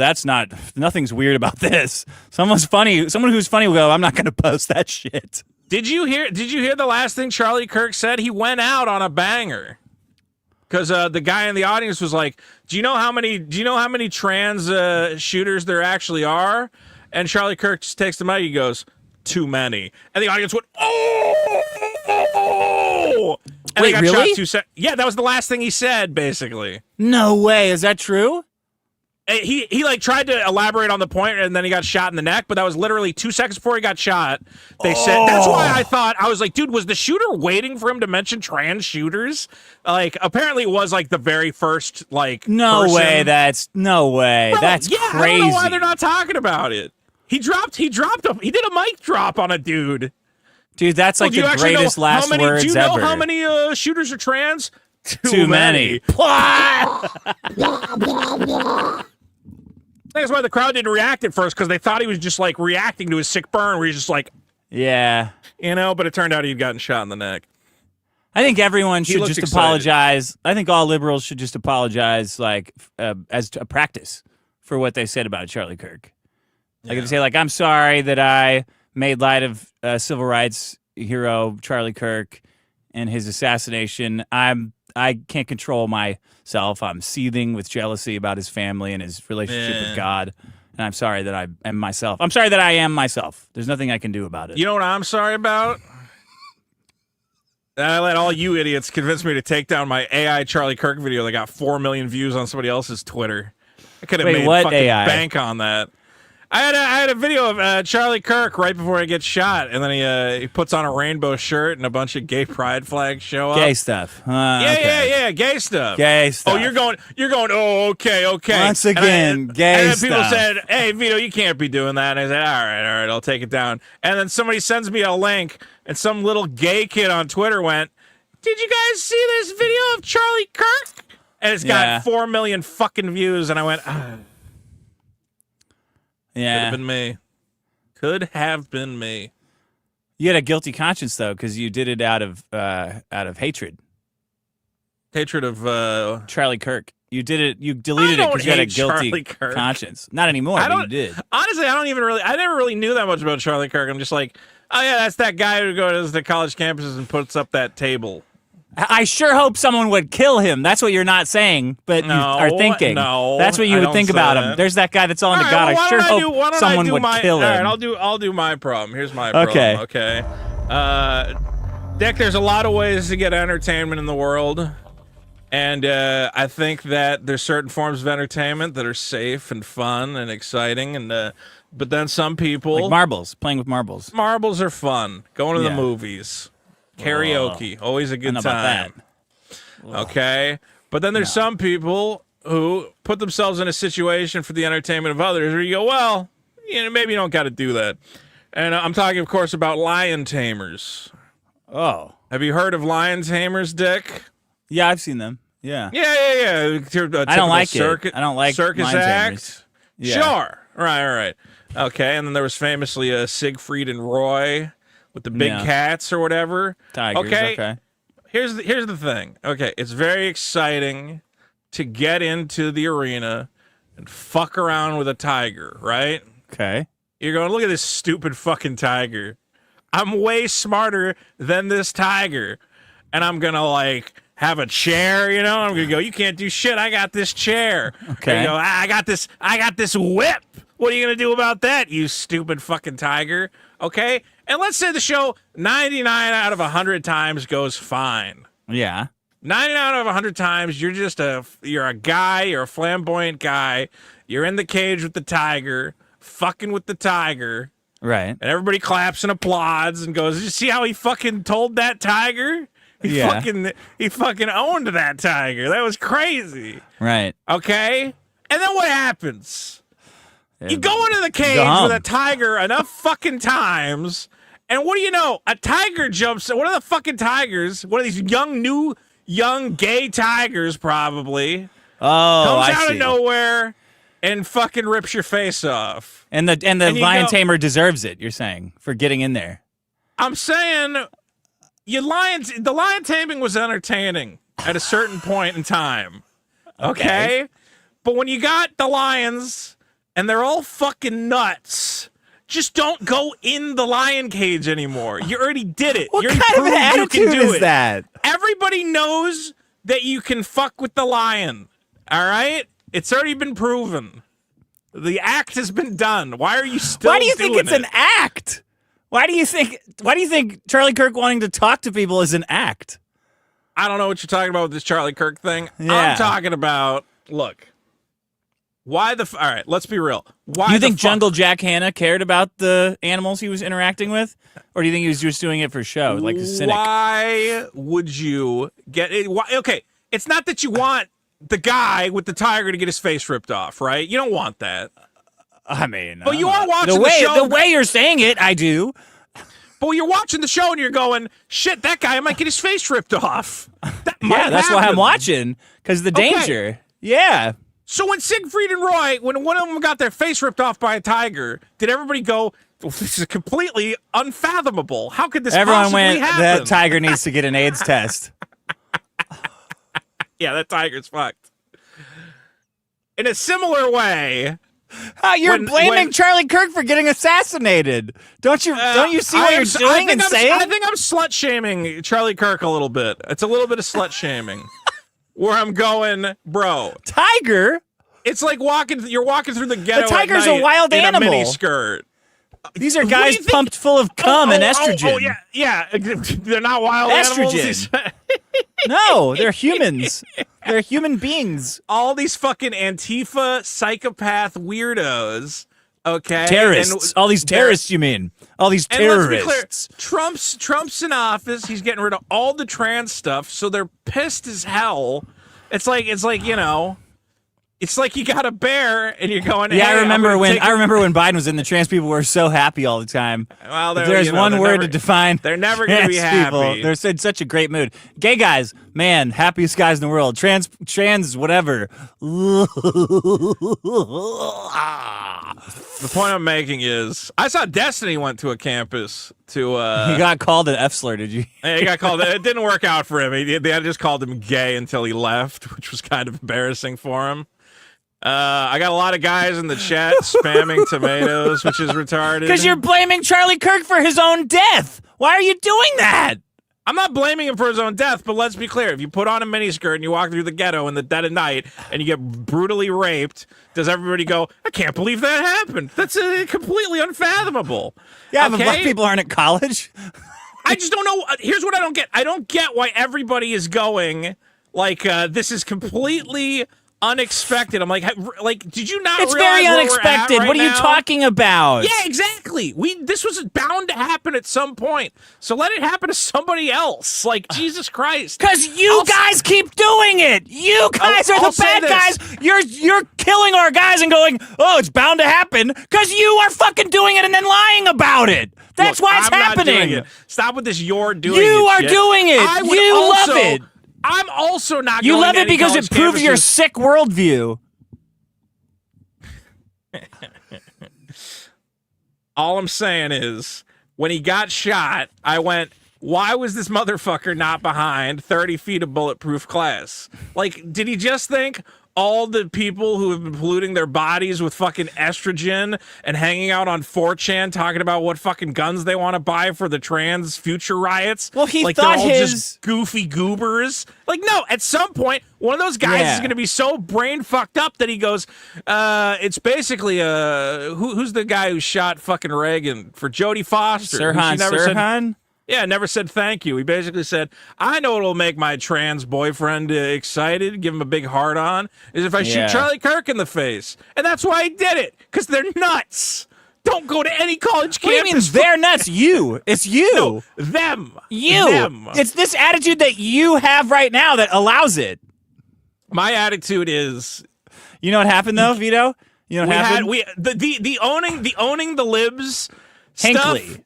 nothing's weird about this. Someone who's funny will go, I'm not going to post that shit. Did you hear the last thing Charlie Kirk said? He went out on a banger. Because the guy in the audience was like, do you know how many trans shooters there actually are? And Charlie Kirk just takes the mic. He goes, too many. And the audience went, oh! And wait, really? Yeah, that was the last thing he said, basically. No way. Is that true? He like tried to elaborate on the point, and then he got shot in the neck. But that was literally 2 seconds before he got shot. They said that's why I was like, dude, was the shooter waiting for him to mention trans shooters? Like, apparently it was like the very first like. No person. way. No way. Bro, that's crazy. I don't know why they're not talking about it. He did a mic drop on a dude. Dude, that's like the greatest last words ever. Do you know how many shooters are trans? Too many. That's why the crowd didn't react at first, because they thought he was just like reacting to his sick burn, where he's just like, yeah, but it turned out he'd gotten shot in the neck. I think everyone should just apologize. I think all liberals should just apologize, like as a practice for what they said about Charlie Kirk. Like if they say, like, I'm sorry that I made light of civil rights hero Charlie Kirk and his assassination. I can't control myself. I'm seething with jealousy about his family and his relationship with God. And I'm sorry that I am myself. I'm sorry that I am myself. There's nothing I can do about it. You know what I'm sorry about? I let all you idiots convince me to take down my AI Charlie Kirk video that got 4 million views on somebody else's Twitter. I could have made fucking bank on that. I had a video of Charlie Kirk right before he gets shot, and then he puts on a rainbow shirt, and a bunch of gay pride flags show up. Gay stuff. Yeah, gay stuff. Gay stuff. Oh, you're going. Oh, okay. Once again, gay and then people stuff. said, "Hey, Vito, you can't be doing that." And I said, "All right, I'll take it down." And then somebody sends me a link, and some little gay kid on Twitter went, "Did you guys see this video of Charlie Kirk?" And it's got 4 million fucking views, and I went, ah. Yeah. Could have been me. Could have been me. You had a guilty conscience though, because you did it out of hatred. Hatred of Charlie Kirk. You did it. You deleted it because you had a guilty conscience. Not anymore. But you did. Honestly, I never really knew that much about Charlie Kirk. I'm just like, oh yeah, that's that guy who goes to college campuses and puts up that table. I sure hope someone would kill him. That's what you're not saying, but you are thinking. No, that's what you would think about him. There's that guy that's on to God. I sure hope someone would kill him. All right, I'll do my problem. Here's my problem. Okay. Dick, there's a lot of ways to get entertainment in the world, and I think that there's certain forms of entertainment that are safe and fun and exciting, and but then some people like marbles, playing with marbles. Marbles are fun. Going to the movies. Karaoke, always a good time. Okay, but then there's some people who put themselves in a situation for the entertainment of others where you go, well, maybe you don't got to do that. And I'm talking, of course, about lion tamers. Oh, have you heard of lion tamers, Dick? Yeah, I've seen them. Yeah. I don't like it. I don't like circus lion act. Yeah. Sure. Right. Okay, and then there was famously Siegfried and Roy. With the big cats or whatever. Tigers, okay. Here's the thing. Okay, it's very exciting to get into the arena and fuck around with a tiger, right? Okay. You're going, look at this stupid fucking tiger. I'm way smarter than this tiger. And I'm going to, like, have a chair, I'm going to go, you can't do shit. I got this chair. Okay. You go, I got this whip. What are you going to do about that, you stupid fucking tiger? Okay? And let's say the show 99 out of 100 times goes fine. Yeah. 99 out of 100 times, you're a guy, you're a flamboyant guy. You're in the cage with the tiger, fucking with the tiger. Right. And everybody claps and applauds and goes, "Did you see how he fucking told that tiger? He fucking owned that tiger. That was crazy." Right. Okay? And then what happens? You go into the cage with a tiger enough fucking times, and what do you know? A tiger jumps. One of the fucking tigers, one of these young gay tigers, probably. Oh, comes out of nowhere and fucking rips your face off. And the lion tamer deserves it. You're saying for getting in there. I'm saying, the lion taming was entertaining at a certain point in time. Okay, but when you got the lions. And they're all fucking nuts. Just don't go in the lion cage anymore. You already did it. What kind of an attitude is that? Everybody knows that you can fuck with the lion. All right? It's already been proven. The act has been done. Why are you still doing it? Why do you think it's an act? Why do you think Charlie Kirk wanting to talk to people is an act? I don't know what you're talking about with this Charlie Kirk thing. Yeah. I'm talking about, look. All right, let's be real. Why do you think Jungle Jack Hanna cared about the animals he was interacting with? Or do you think he was just doing it for show, like a cynic? Why would you get it? Okay, it's not that you want the guy with the tiger to get his face ripped off, right? You don't want that. I mean, but you are watching the show. The way you're saying it, I do. But you're watching the show and you're going, shit, that guy might get his face ripped off. That's why I'm watching, because the danger. Okay. Yeah. So when Siegfried and Roy, when one of them got their face ripped off by a tiger, did everybody go, well, this is completely unfathomable. How could this possibly happen? That tiger needs to get an AIDS test. Yeah, that tiger's fucked. In a similar way... You're blaming Charlie Kirk for getting assassinated. Don't you see what you're doing and saying? I think I'm slut-shaming Charlie Kirk a little bit. It's a little bit of slut-shaming. Where I'm going, bro. Tiger? It's like you're walking through the ghetto. The tiger's a wild animal. In a mini skirt. These are guys pumped full of cum and estrogen. Oh, yeah. They're not wild estrogen. Animals. No, they're humans. They're human beings. All these fucking Antifa psychopath weirdos Okay, Terrorists. All these terrorists, you mean? All these terrorists. And let's be clear, Trump's in office. He's getting rid of all the trans stuff, so they're pissed as hell. It's like you know, it's like you got a bear and you're going. Yeah, hey, I remember when Biden was in. The trans people were so happy all the time. Well, there's one word to define. They're never going to be happy. People. They're in such a great mood. Gay guys, man, happiest guys in the world. Trans, whatever. The point I'm making is, I saw Destiny went to a campus to. He got called an F slur. Did you? He got called. It didn't work out for him. They just called him gay until he left, which was kind of embarrassing for him. I got a lot of guys in the chat spamming tomatoes, which is retarded. Because you're blaming Charlie Kirk for his own death. Why are you doing that? I'm not blaming him for his own death, but let's be clear. If you put on a miniskirt and you walk through the ghetto in the dead of night and you get brutally raped, does everybody go, I can't believe that happened? That's completely unfathomable. Yeah, okay? but black people aren't at college. I just don't know. Here's what I don't get. I don't get why everybody is going like this is completely unexpected. I'm like, did you not It's realize very where unexpected. We're at right what are you now? talking about? Yeah, exactly. This was bound to happen at some point. So let it happen to somebody else. Like, Jesus Christ. Because you guys keep doing it. You guys are the bad guys. You're killing our guys and going, oh, it's bound to happen because you are fucking doing it and then lying about it. That's why it's happening. Not doing it. Stop with this you're doing it. You are shit. doing it. You love it. I'm also not You going love to it because it proves your sick worldview. All I'm saying is, when he got shot, I went, why was this motherfucker not behind 30 feet of bulletproof glass? Like, did he just think all the people who have been polluting their bodies with fucking estrogen and hanging out on 4chan talking about what fucking guns they want to buy for the trans future riots? Well, he like thought they're all his just goofy goobers. Like, no, at some point, one of those guys is going to be so brain fucked up that he goes, it's basically, who's the guy who shot fucking Reagan for Jodie Foster? Sirhan? Yeah, never said thank you. He basically said, I know what'll make my trans boyfriend excited, give him a big heart on, is if I shoot Charlie Kirk in the face. And that's why he did it, because they're nuts. Don't go to any college campus. What do you mean they're nuts? You. It's you. No, them. You. Them. It's this attitude that you have right now that allows it. My attitude is... You know what happened, though, Vito? You know what happened? The owning the libs Hinckley. stuff...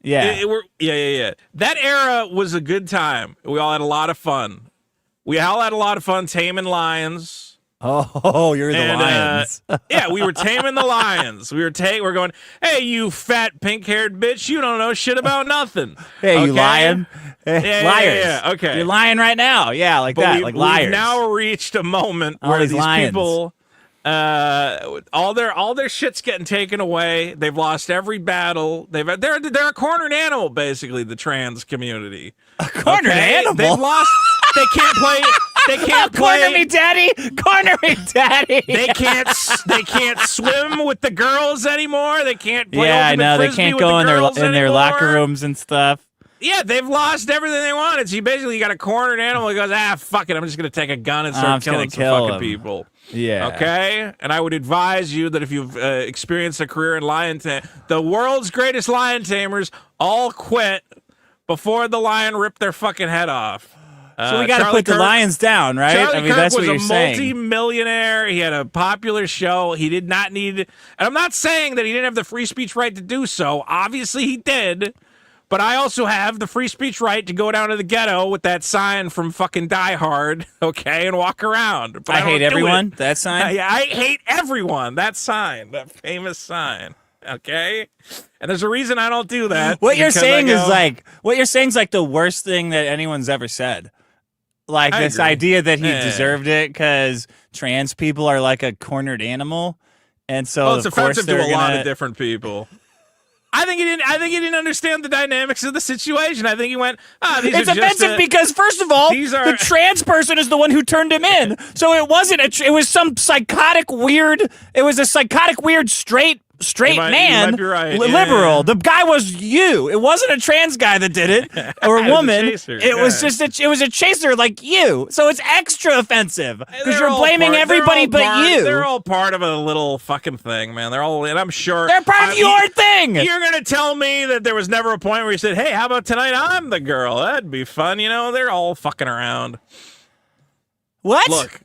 Yeah. Yeah. That era was a good time. We all had a lot of fun. We all had a lot of fun taming lions. Oh, you're the lions. Yeah, we were taming the lions. We're going, hey, you fat pink-haired bitch, you don't know shit about nothing. Hey, okay? You lion. Liars. Yeah, okay. You're lying right now. Yeah, like that, like liars. We've now reached a moment all where these lions. People... all their shit's getting taken away. They've lost every battle. They're a cornered animal, basically. The trans community, a cornered animal. They've lost. They can't play. They can't play. Corner me, daddy. Corner me, daddy. They can't swim with the girls anymore. They can't play. Yeah, I know. They can't go in their locker rooms and stuff. Yeah, they've lost everything they wanted. So you basically got a cornered animal who goes, fuck it, I'm just gonna take a gun and start killing some fucking people. Yeah. Okay? And I would advise you that if you've experienced a career in lion the world's greatest lion tamers all quit before the lion ripped their fucking head off. So we got to put the lions down, right? Charlie Kirk that's was what you're saying. Multi-millionaire. He had a popular show. He did not need... And I'm not saying that he didn't have the free speech right to do so. Obviously, he did. But I also have the free speech right to go down to the ghetto with that sign from fucking Die Hard, okay, and walk around. But I hate everyone, that sign? Yeah, I hate everyone, that sign, that famous sign, okay? And there's a reason I don't do that. What you're saying is like the worst thing that anyone's ever said. Like I this agree. idea that he deserved it because trans people are like a cornered animal. And so it's offensive to a lot of different people. I think he didn't understand the dynamics of the situation. I think he went, it's offensive because, first of all, the trans person is the one who turned him in. So it wasn't it was some psychotic weird straight straight might man, be right. liberal. Yeah. The guy was you. It wasn't a trans guy that did it, or a woman. It was just it was a chaser like you. So it's extra offensive because you're blaming everybody but you. They're all part of a little fucking thing, man. They're all, and I'm sure they're part of your thing. You're gonna tell me that there was never a point where you said, "Hey, how about tonight? I'm the girl." That'd be fun, you know. They're all fucking around. What? Look.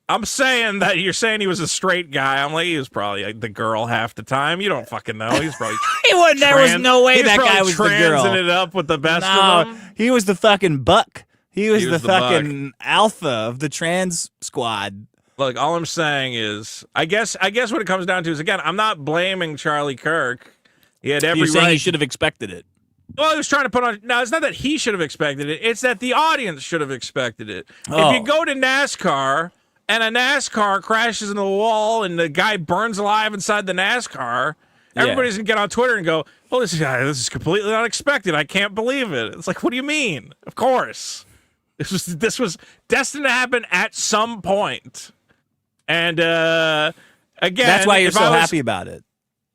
I'm saying that you're saying he was a straight guy. I'm like, he was probably the girl half the time. You don't fucking know. He's probably he wasn't. There was no way that guy was the girl. Transing it up with the best of them. He was the fucking buck. He was the fucking buck. alpha of the trans squad. Look, all I'm saying is, I guess what it comes down to is, again, I'm not blaming Charlie Kirk. He had every You're saying right. he should have expected it. Well, he was trying to put on. Now, it's not that he should have expected it. It's that the audience should have expected it. Oh. If you go to NASCAR and a NASCAR crashes into the wall and the guy burns alive inside the NASCAR, everybody's going to get on Twitter and go, well, this is completely unexpected. I can't believe it. It's like, what do you mean? Of course. This was destined to happen at some point. And again, that's why you're so happy about it.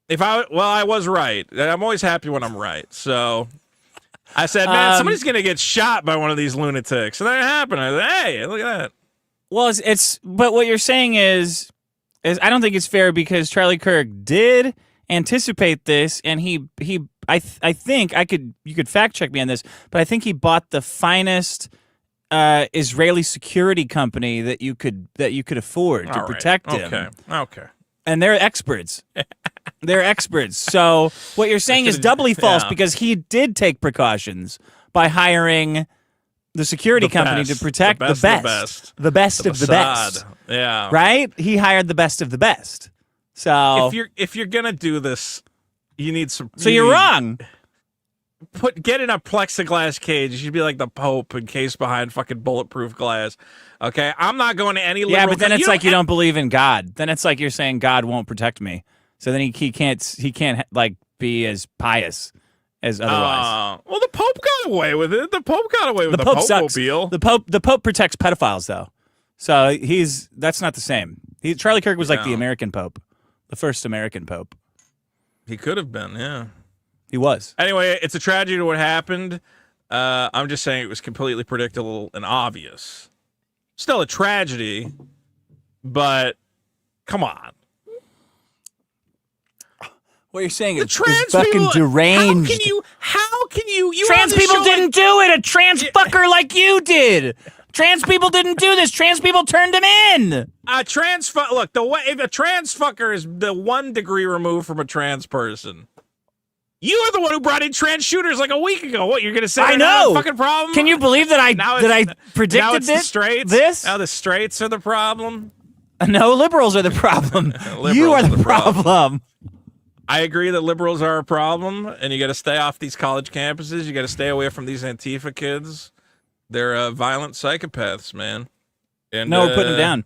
I was right. I'm always happy when I'm right. So I said, man, somebody's going to get shot by one of these lunatics. And then it happened. I said, hey, look at that. Well, but what you're saying is I don't think it's fair because Charlie Kirk did anticipate this, and I think you could fact check me on this, but I think he bought the finest Israeli security company that you could afford to protect him. Okay. And they're experts. They're experts. So what you're saying is doubly false because he did take precautions by hiring the security company to protect the best of the best. Yeah. Right? He hired the best of the best. So if you're gonna do this, you need some. So you're wrong. Get in a plexiglass cage. You should be like the Pope, encased behind fucking bulletproof glass. Okay, I'm not going to any. Yeah, but then it's like you don't believe in God. Then it's like you're saying God won't protect me. So then he can't like be as pious as otherwise. Well, the Pope got away with it. The Pope got away with the Pope-mobile. The Pope protects pedophiles though, so that's not the same. Charlie Kirk was like the American Pope, the first American Pope. He could have been, yeah. He was. Anyway, it's a tragedy to what happened. I'm just saying it was completely predictable and obvious. Still a tragedy, but come on. What you're saying is fucking people, deranged. How can you trans people didn't do it. A trans fucker like you did. Trans people didn't do this. Trans people turned him in. Look, if a trans fucker is the 1 degree removed from a trans person. You are the one who brought in trans shooters like a week ago. What, you're going to say I know. A fucking problem? Can you believe that I predicted now it's this? The straights? This? Now the straights are the problem? No, liberals are the problem. You are the problem. I agree that liberals are a problem, and you got to stay off these college campuses. You got to stay away from these Antifa kids. They're violent psychopaths, man. And, no, we're putting them down.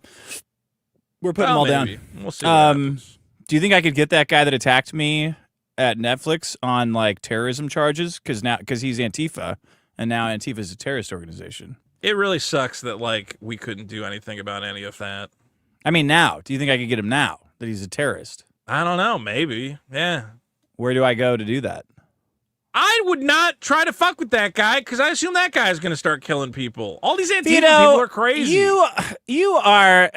We're putting them all down. We'll see what happens. Do you think I could get that guy that attacked me at Netflix on like terrorism charges? Because he's Antifa, and now Antifa is a terrorist organization. It really sucks that like we couldn't do anything about any of that. I mean, now. Do you think I could get him now that he's a terrorist? I don't know. Maybe. Yeah. Where do I go to do that? I would not try to fuck with that guy because I assume that guy is going to start killing people. All these Antifa people are crazy. You are.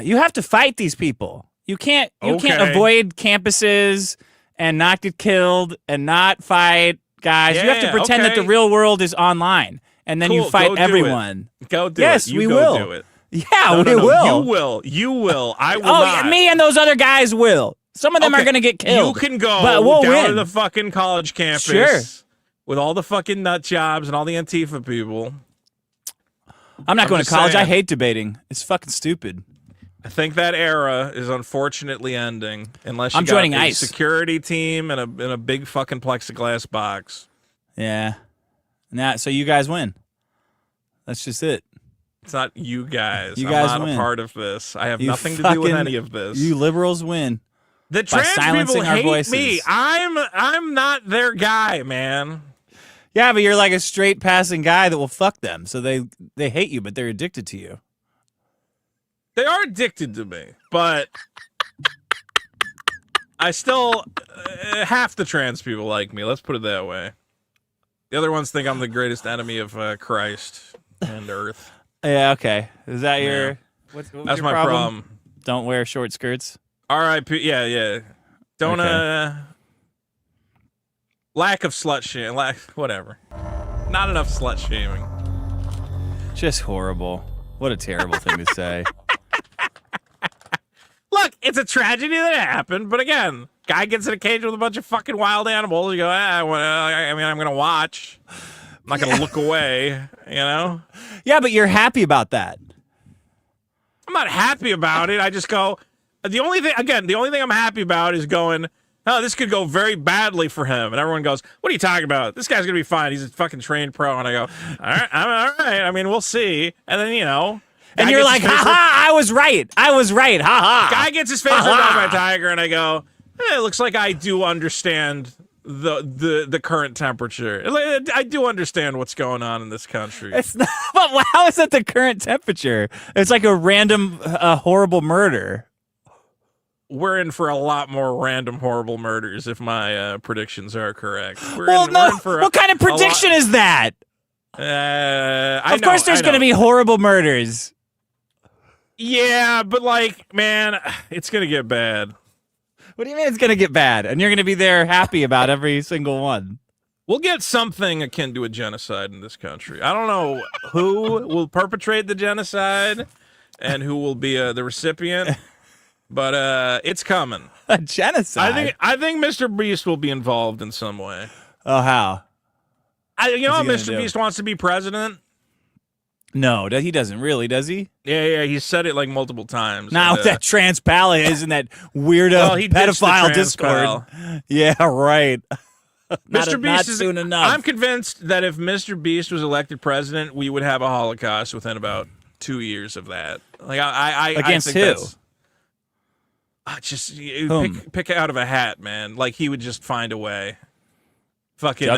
You have to fight these people. You can't avoid campuses and not get killed and not fight guys. You have to pretend that the real world is online, and then you fight everyone. Go do it. Yes, we will. Do it. Yeah, we will. You will. I will not. Me and those other guys will. Some of them are going to get killed. You can go but we'll down win. to the fucking college campus with all the fucking nut jobs and all the Antifa people. I'm not going to college. I hate debating. It's fucking stupid. I think that era is unfortunately ending unless I'm got joining a ICE. security team and a big fucking plexiglass box. Yeah. So you guys win. That's just it. It's not you guys. You guys I'm not win. a part of this. I have nothing to do with any of this. You liberals win. The trans people hate me. I'm not their guy, man. Yeah, but you're like a straight passing guy that will fuck them. So they hate you, but they're addicted to you. They are addicted to me, but I still half the trans people like me. Let's put it that way. The other ones think I'm the greatest enemy of Christ and Earth. Yeah, okay. Is that your... What's That's your my problem? Don't wear short skirts? R.I.P. Yeah. Don't, lack of slut shaming. Whatever. Not enough slut shaming. Just horrible. What a terrible thing to say. Look, it's a tragedy that happened, but again, guy gets in a cage with a bunch of fucking wild animals. You go, I'm going to watch. I'm not going to look away, you know? Yeah, but you're happy about that. I'm not happy about it. I just go, the only thing I'm happy about is going, oh, this could go very badly for him. And everyone goes, what are you talking about? This guy's going to be fine. He's a fucking trained pro. And I go, all right, I'm all right. I mean, we'll see. And then, you know. And you're like, ha-ha, I was right. Ha-ha. Guy gets his face ripped off by a tiger. And I go, it looks like I do understand the current temperature. I do understand what's going on in this country. It's not, but how is that the current temperature? It's like a random, horrible murder. We're in for a lot more random, horrible murders if my predictions are correct. What kind of prediction is that? Of course there's going to be horrible murders. Yeah, but like, man, it's going to get bad. What do you mean it's going to get bad? And you're going to be there happy about every single one? We'll get something akin to a genocide in this country. I don't know who will perpetrate the genocide and who will be the recipient, but it's coming. A genocide? I think Mr. Beast will be involved in some way. Oh, how? Mr. Beast wants to be president? No, he doesn't really, does he? Yeah, he said it like multiple times. Now with that trans pal isn't that weirdo pedophile Discord. Yeah, right. Mr. Beast is soon enough. I'm convinced that if Mr. Beast was elected president, we would have a Holocaust within about 2 years of that. Like against I think who? Just pick out of a hat, man. Like he would just find a way. Fucking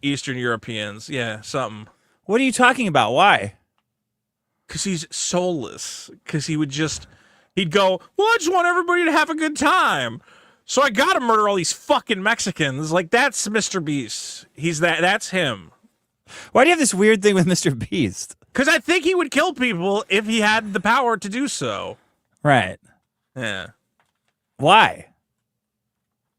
Eastern Europeans, yeah, something. What are you talking about? Why? Because he's soulless. Because he'd go, well, I just want everybody to have a good time. So I gotta murder all these fucking Mexicans. Like, that's Mr. Beast. That's him. Why do you have this weird thing with Mr. Beast? Because I think he would kill people if he had the power to do so. Right. Yeah. Why?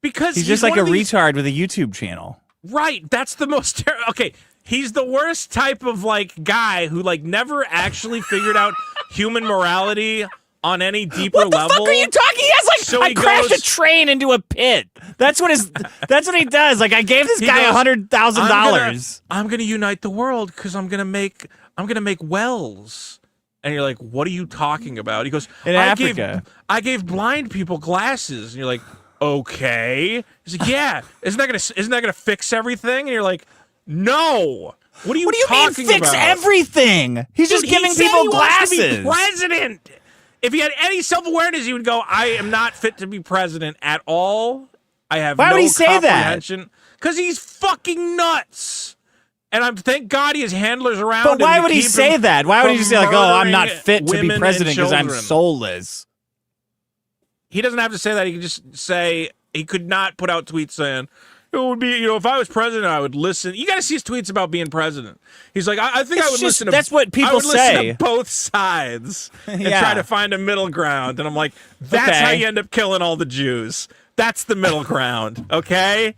Because he's just like a retard with a YouTube channel. Right. That's the most okay. He's the worst type of like guy who like never actually figured out human morality on any deeper level. What the fuck are you talking? He has like I crashed a train into a pit. That's what he does. Like I gave this guy $100,000. I'm gonna unite the world because I'm gonna make wells. And you're like, what are you talking about? He goes, I gave blind people glasses. And you're like, okay. He's like, yeah. Isn't that gonna fix everything? And you're like, no. What do you talking mean fix about? Everything? He's just giving people glasses. Wants to be president. If he had any self-awareness, he would go, I am not fit to be president at all. I have Why no would he say comprehension. Because he's fucking nuts. And thank God he has handlers around him. But why would he say that? Why would he say like, oh, I'm not fit to be president because I'm soulless? He doesn't have to say that. He can just say, he could not put out tweets saying, it would be, if I was president, I would listen. You got to see his tweets about being president. He's like, I think I would listen to. That's what people say. Listen to both sides and try to find a middle ground. And I'm like, that's how you end up killing all the Jews. That's the middle ground, okay?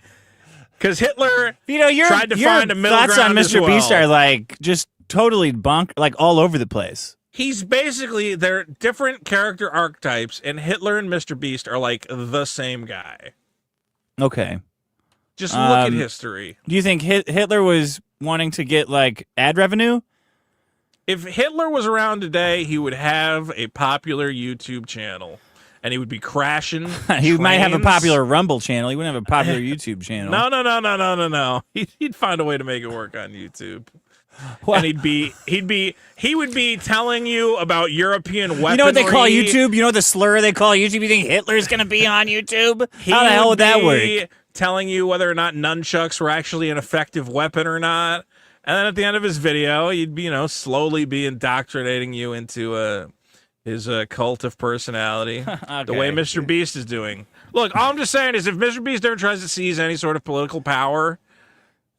Because Hitler tried to find a middle ground. Thoughts on Mr. Beast are like just totally like all over the place. He's basically, they're different character archetypes, and Hitler and Mr. Beast are like the same guy. Okay. Just look at history. Do you think Hitler was wanting to get like ad revenue? If Hitler was around today, he would have a popular YouTube channel, and he would be crashing. He might have a popular Rumble channel. He wouldn't have a popular YouTube channel. No. He'd find a way to make it work on YouTube. What? And he would be telling you about European weaponry. You know what they call YouTube? You know the slur they call YouTube? You think Hitler's going to be on YouTube? How the hell would that work? Telling you whether or not nunchucks were actually an effective weapon or not. And then at the end of his video, he'd be, slowly be indoctrinating you into his cult of personality, Okay. the way Mr. Beast is doing. Look, all I'm just saying is if Mr. Beast ever tries to seize any sort of political power,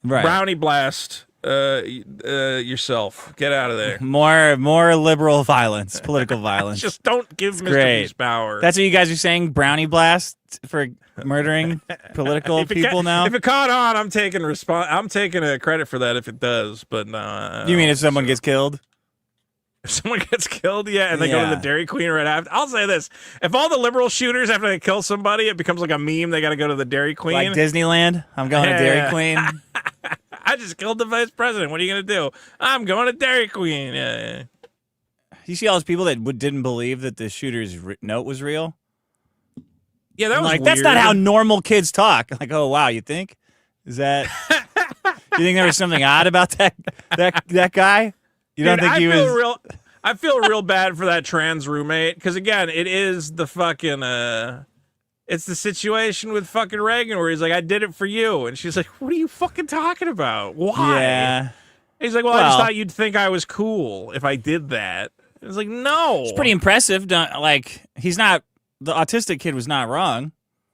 Right. brownie blast yourself. Get out of there. More liberal violence, political violence. Just don't give Mr. great. Beast power. That's what you guys are saying? Brownie blast for murdering political people now? If it caught on, I'm taking credit for that if it does. But no. You mean if someone gets killed? If someone gets killed, yeah, and they go to the Dairy Queen right after. I'll say this: if all the liberal shooters after they kill somebody, it becomes like a meme. They got to go to the Dairy Queen, Like Disneyland. I'm going to Dairy Queen. I just killed the vice president. What are you gonna do? I'm going to Dairy Queen. Yeah. You see all those people that didn't believe that the shooter's note was real? Yeah, that was like weird. that's not how normal kids talk. Like, oh wow, you think? Is that? You think there was something odd about that guy? You don't think he was? I feel real bad for that trans roommate because again, it is the fucking it's the situation with fucking Reagan where he's like, I did it for you, and she's like, what are you fucking talking about? Why? Yeah. He's like, well, I just thought you'd think I was cool if I did that. It's like, no. It's pretty impressive. Like he's not. The autistic kid was not wrong.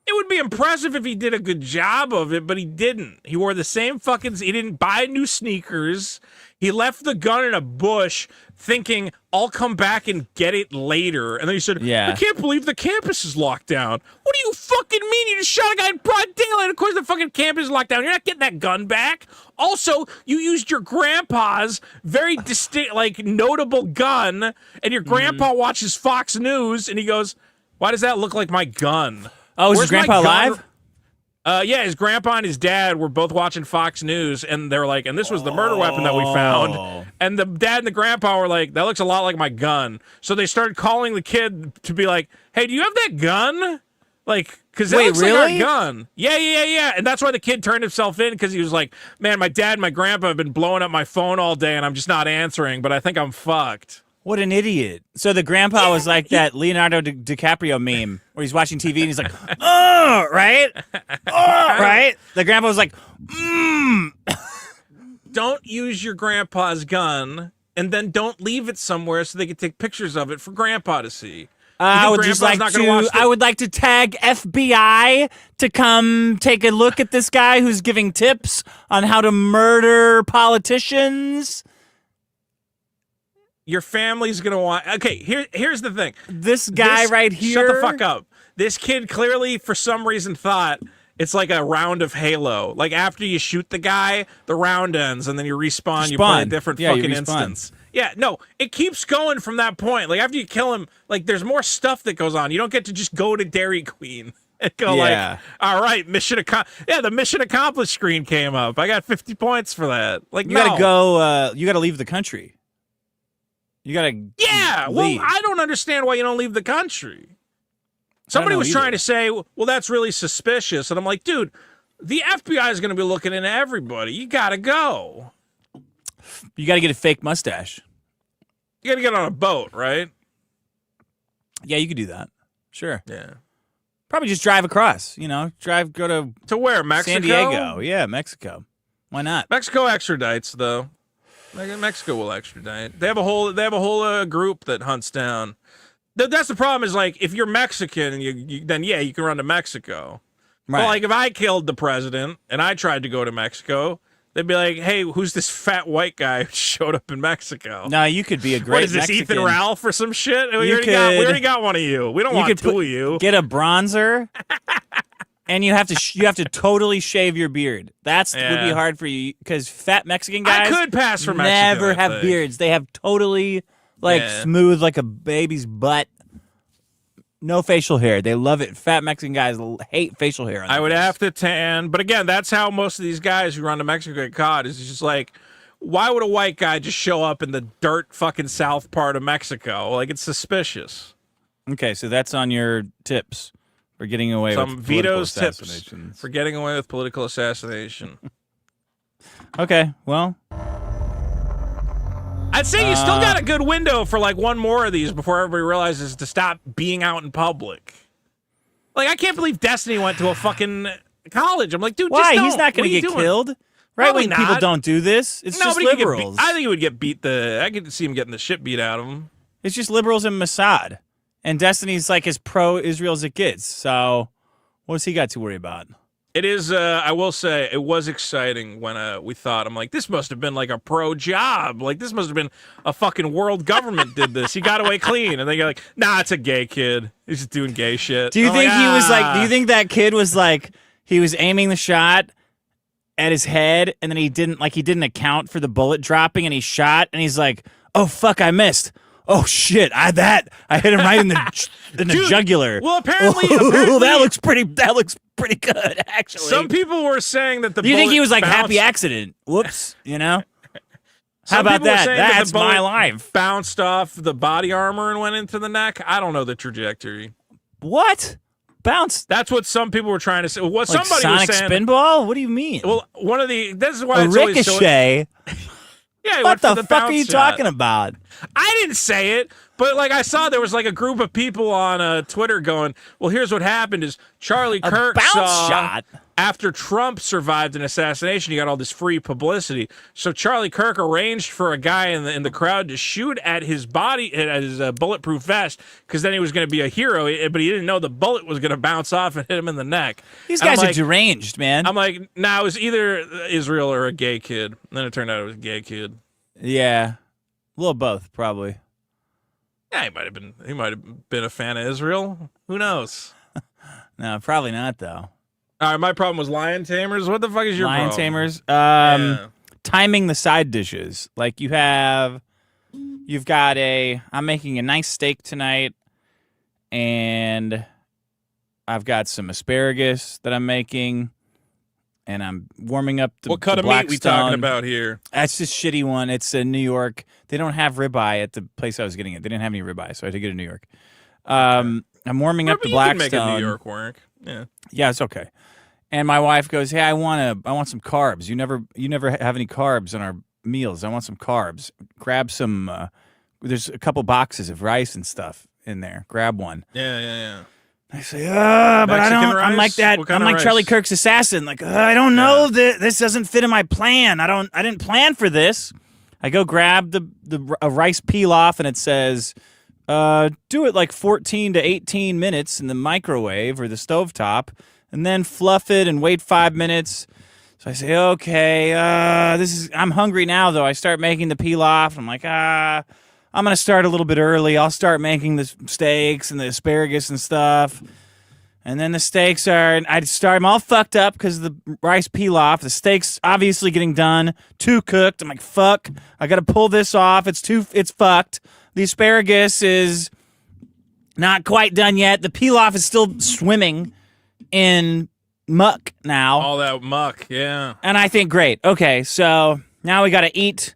It would be impressive if he did a good job of it, but he didn't. He wore the same fucking... He didn't buy new sneakers. He left the gun in a bush thinking, I'll come back and get it later. And then he said, I can't believe the campus is locked down. What do you fucking mean? You just shot a guy in broad daylight. Of course the fucking campus is locked down. You're not getting that gun back. Also, you used your grandpa's very distinct, like, notable gun, and your grandpa watches Fox News, and he goes, why does that look like my gun? Oh, is his grandpa alive? Yeah, his grandpa and his dad were both watching Fox News, and they're like, and this was the murder weapon that we found. And the dad and the grandpa were like, that looks a lot like my gun. So they started calling the kid to be like, hey, do you have that gun? Like, because that looks like our gun. Yeah. And that's why the kid turned himself in, because he was like, man, my dad and my grandpa have been blowing up my phone all day, and I'm just not answering, but I think I'm fucked. What an idiot. So the grandpa was like that Leonardo DiCaprio meme where he's watching TV and he's like, oh, right? Oh, right? The grandpa was like, Don't use your grandpa's gun and then don't leave it somewhere so they can take pictures of it for grandpa to see. I would like to tag FBI to come take a look at this guy who's giving tips on how to murder politicians. Your family's going to want... Okay, here's the thing. This guy right here... Shut the fuck up. This kid clearly, for some reason, thought it's like a round of Halo. Like, after you shoot the guy, the round ends, and then you respawn. You play a different fucking instance. Yeah, no, it keeps going from that point. Like, after you kill him, like, there's more stuff that goes on. You don't get to just go to Dairy Queen and go like, all right, mission accomplished. Yeah, the mission accomplished screen came up. I got 50 points for that. Like, you gotta go, you gotta leave the country. You gotta leave. Well, I don't understand why you don't leave the country. Somebody was trying to say, well, that's really suspicious. And I'm like, dude, the FBI is going to be looking into everybody. You got to go. You got to get a fake mustache. You got to get on a boat, right? Yeah, you could do that. Sure. Yeah. Probably just drive across, go to where? Mexico? San Diego. Yeah, Mexico. Why not? Mexico extradites, though. Mexico will extradite. They have a whole group that hunts down. That's the problem. Is like if you're Mexican, then you can run to Mexico. Right. But like if I killed the president and I tried to go to Mexico, they'd be like, "Hey, who's this fat white guy who showed up in Mexico?" No, you could be a great. What is this, Mexican. Ethan Ralph or some shit? We already got one of you. We don't want two of you. Get a bronzer. And you have to totally shave your beard. Would be hard for you because fat Mexican guys I could pass for Mexican, never have beards. They have totally smooth like a baby's butt. No facial hair. They love it. Fat Mexican guys hate facial hair. I would have to tan, but again, that's how most of these guys who run to Mexico get caught. Is just like, why would a white guy just show up in the dirt fucking south part of Mexico? Like it's suspicious. Okay, so that's on your tips. For getting away with Vito's tips for getting away with political assassination. Okay, well. I'd say you still got a good window for like one more of these before everybody realizes to stop being out in public. Like, I can't believe Destiny went to a fucking college. I'm like, dude, why? Just don't. He's not going to get killed. Right when people don't do this, it's just liberals. I think he would get beat I could see him getting the shit beat out of him. It's just liberals and Mossad. And Destiny's like as pro-Israel as it gets. So what's he got to worry about? It is, I will say, it was exciting when we thought, I'm like, this must have been like a pro job. Like, this must have been a fucking world government did this. He got away clean. And they go like, nah, it's a gay kid. He's just doing gay shit. Do you think he was like, do you think that kid was like, he was aiming the shot at his head and then he didn't account for the bullet dropping and he shot and he's like, oh, fuck, I missed. Oh shit! I hit him right in the jugular. Well, apparently, that looks pretty good. Actually, some people were saying that the. Do you think he was like bounced, happy accident? Whoops, you know. How about that? That's my life. Bounced off the body armor and went into the neck. I don't know the trajectory. What? Bounced? That's what some people were trying to say. What like somebody Sonic was saying. Spinball? What do you mean? Well, this is why a it's ricochet. Yeah, what the fuck are you talking about? I didn't say it, but like I saw there was like a group of people on Twitter going, well, here's what happened is Charlie Kirk saw shot. After Trump survived an assassination, he got all this free publicity. So Charlie Kirk arranged for a guy in the crowd to shoot at his body, at his bulletproof vest, because then he was going to be a hero, but he didn't know the bullet was going to bounce off and hit him in the neck. These guys are deranged, man. I'm like, nah, it was either Israel or a gay kid. And then it turned out it was a gay kid. Yeah. A little both, probably. Yeah, he might have been a fan of Israel. Who knows? No, probably not, though. All right, my problem was lion tamers. What the fuck is your lion problem? Tamers? Yeah. Timing the side dishes. Like you've got I'm making a nice steak tonight, and I've got some asparagus that I'm making, and I'm warming up the What cut of meat we talking about here? That's just shitty one. It's in New York. They don't have ribeye at the place I was getting it. They didn't have any ribeye, so I had to get it in New York. I'm warming up the Blackstone. You can make a New York work. Yeah, it's okay. And my wife goes, "Hey, I want some carbs. You never have any carbs on our meals. I want some carbs. Grab some. There's a couple boxes of rice and stuff in there. Grab one." Yeah. I say, but I don't. Rice? I'm like that. I'm like rice? Charlie Kirk's assassin. Like, I don't know. This doesn't fit in my plan. I didn't plan for this. I go grab a rice pilaf, and it says, do it like 14 to 18 minutes in the microwave or the stovetop, and then fluff it and wait 5 minutes. So I say, okay, I'm hungry now, though. I start making the pilaf. I'm like, I'm going to start a little bit early. I'll start making the steaks and the asparagus and stuff. And then the steaks I'm all fucked up because of the rice pilaf. The steak's obviously getting done, too cooked. I'm like, fuck, I got to pull this off. It's fucked. The asparagus is not quite done yet. The pilaf is still swimming in muck now. All that muck, yeah. And I think, great. Okay, so now we got to eat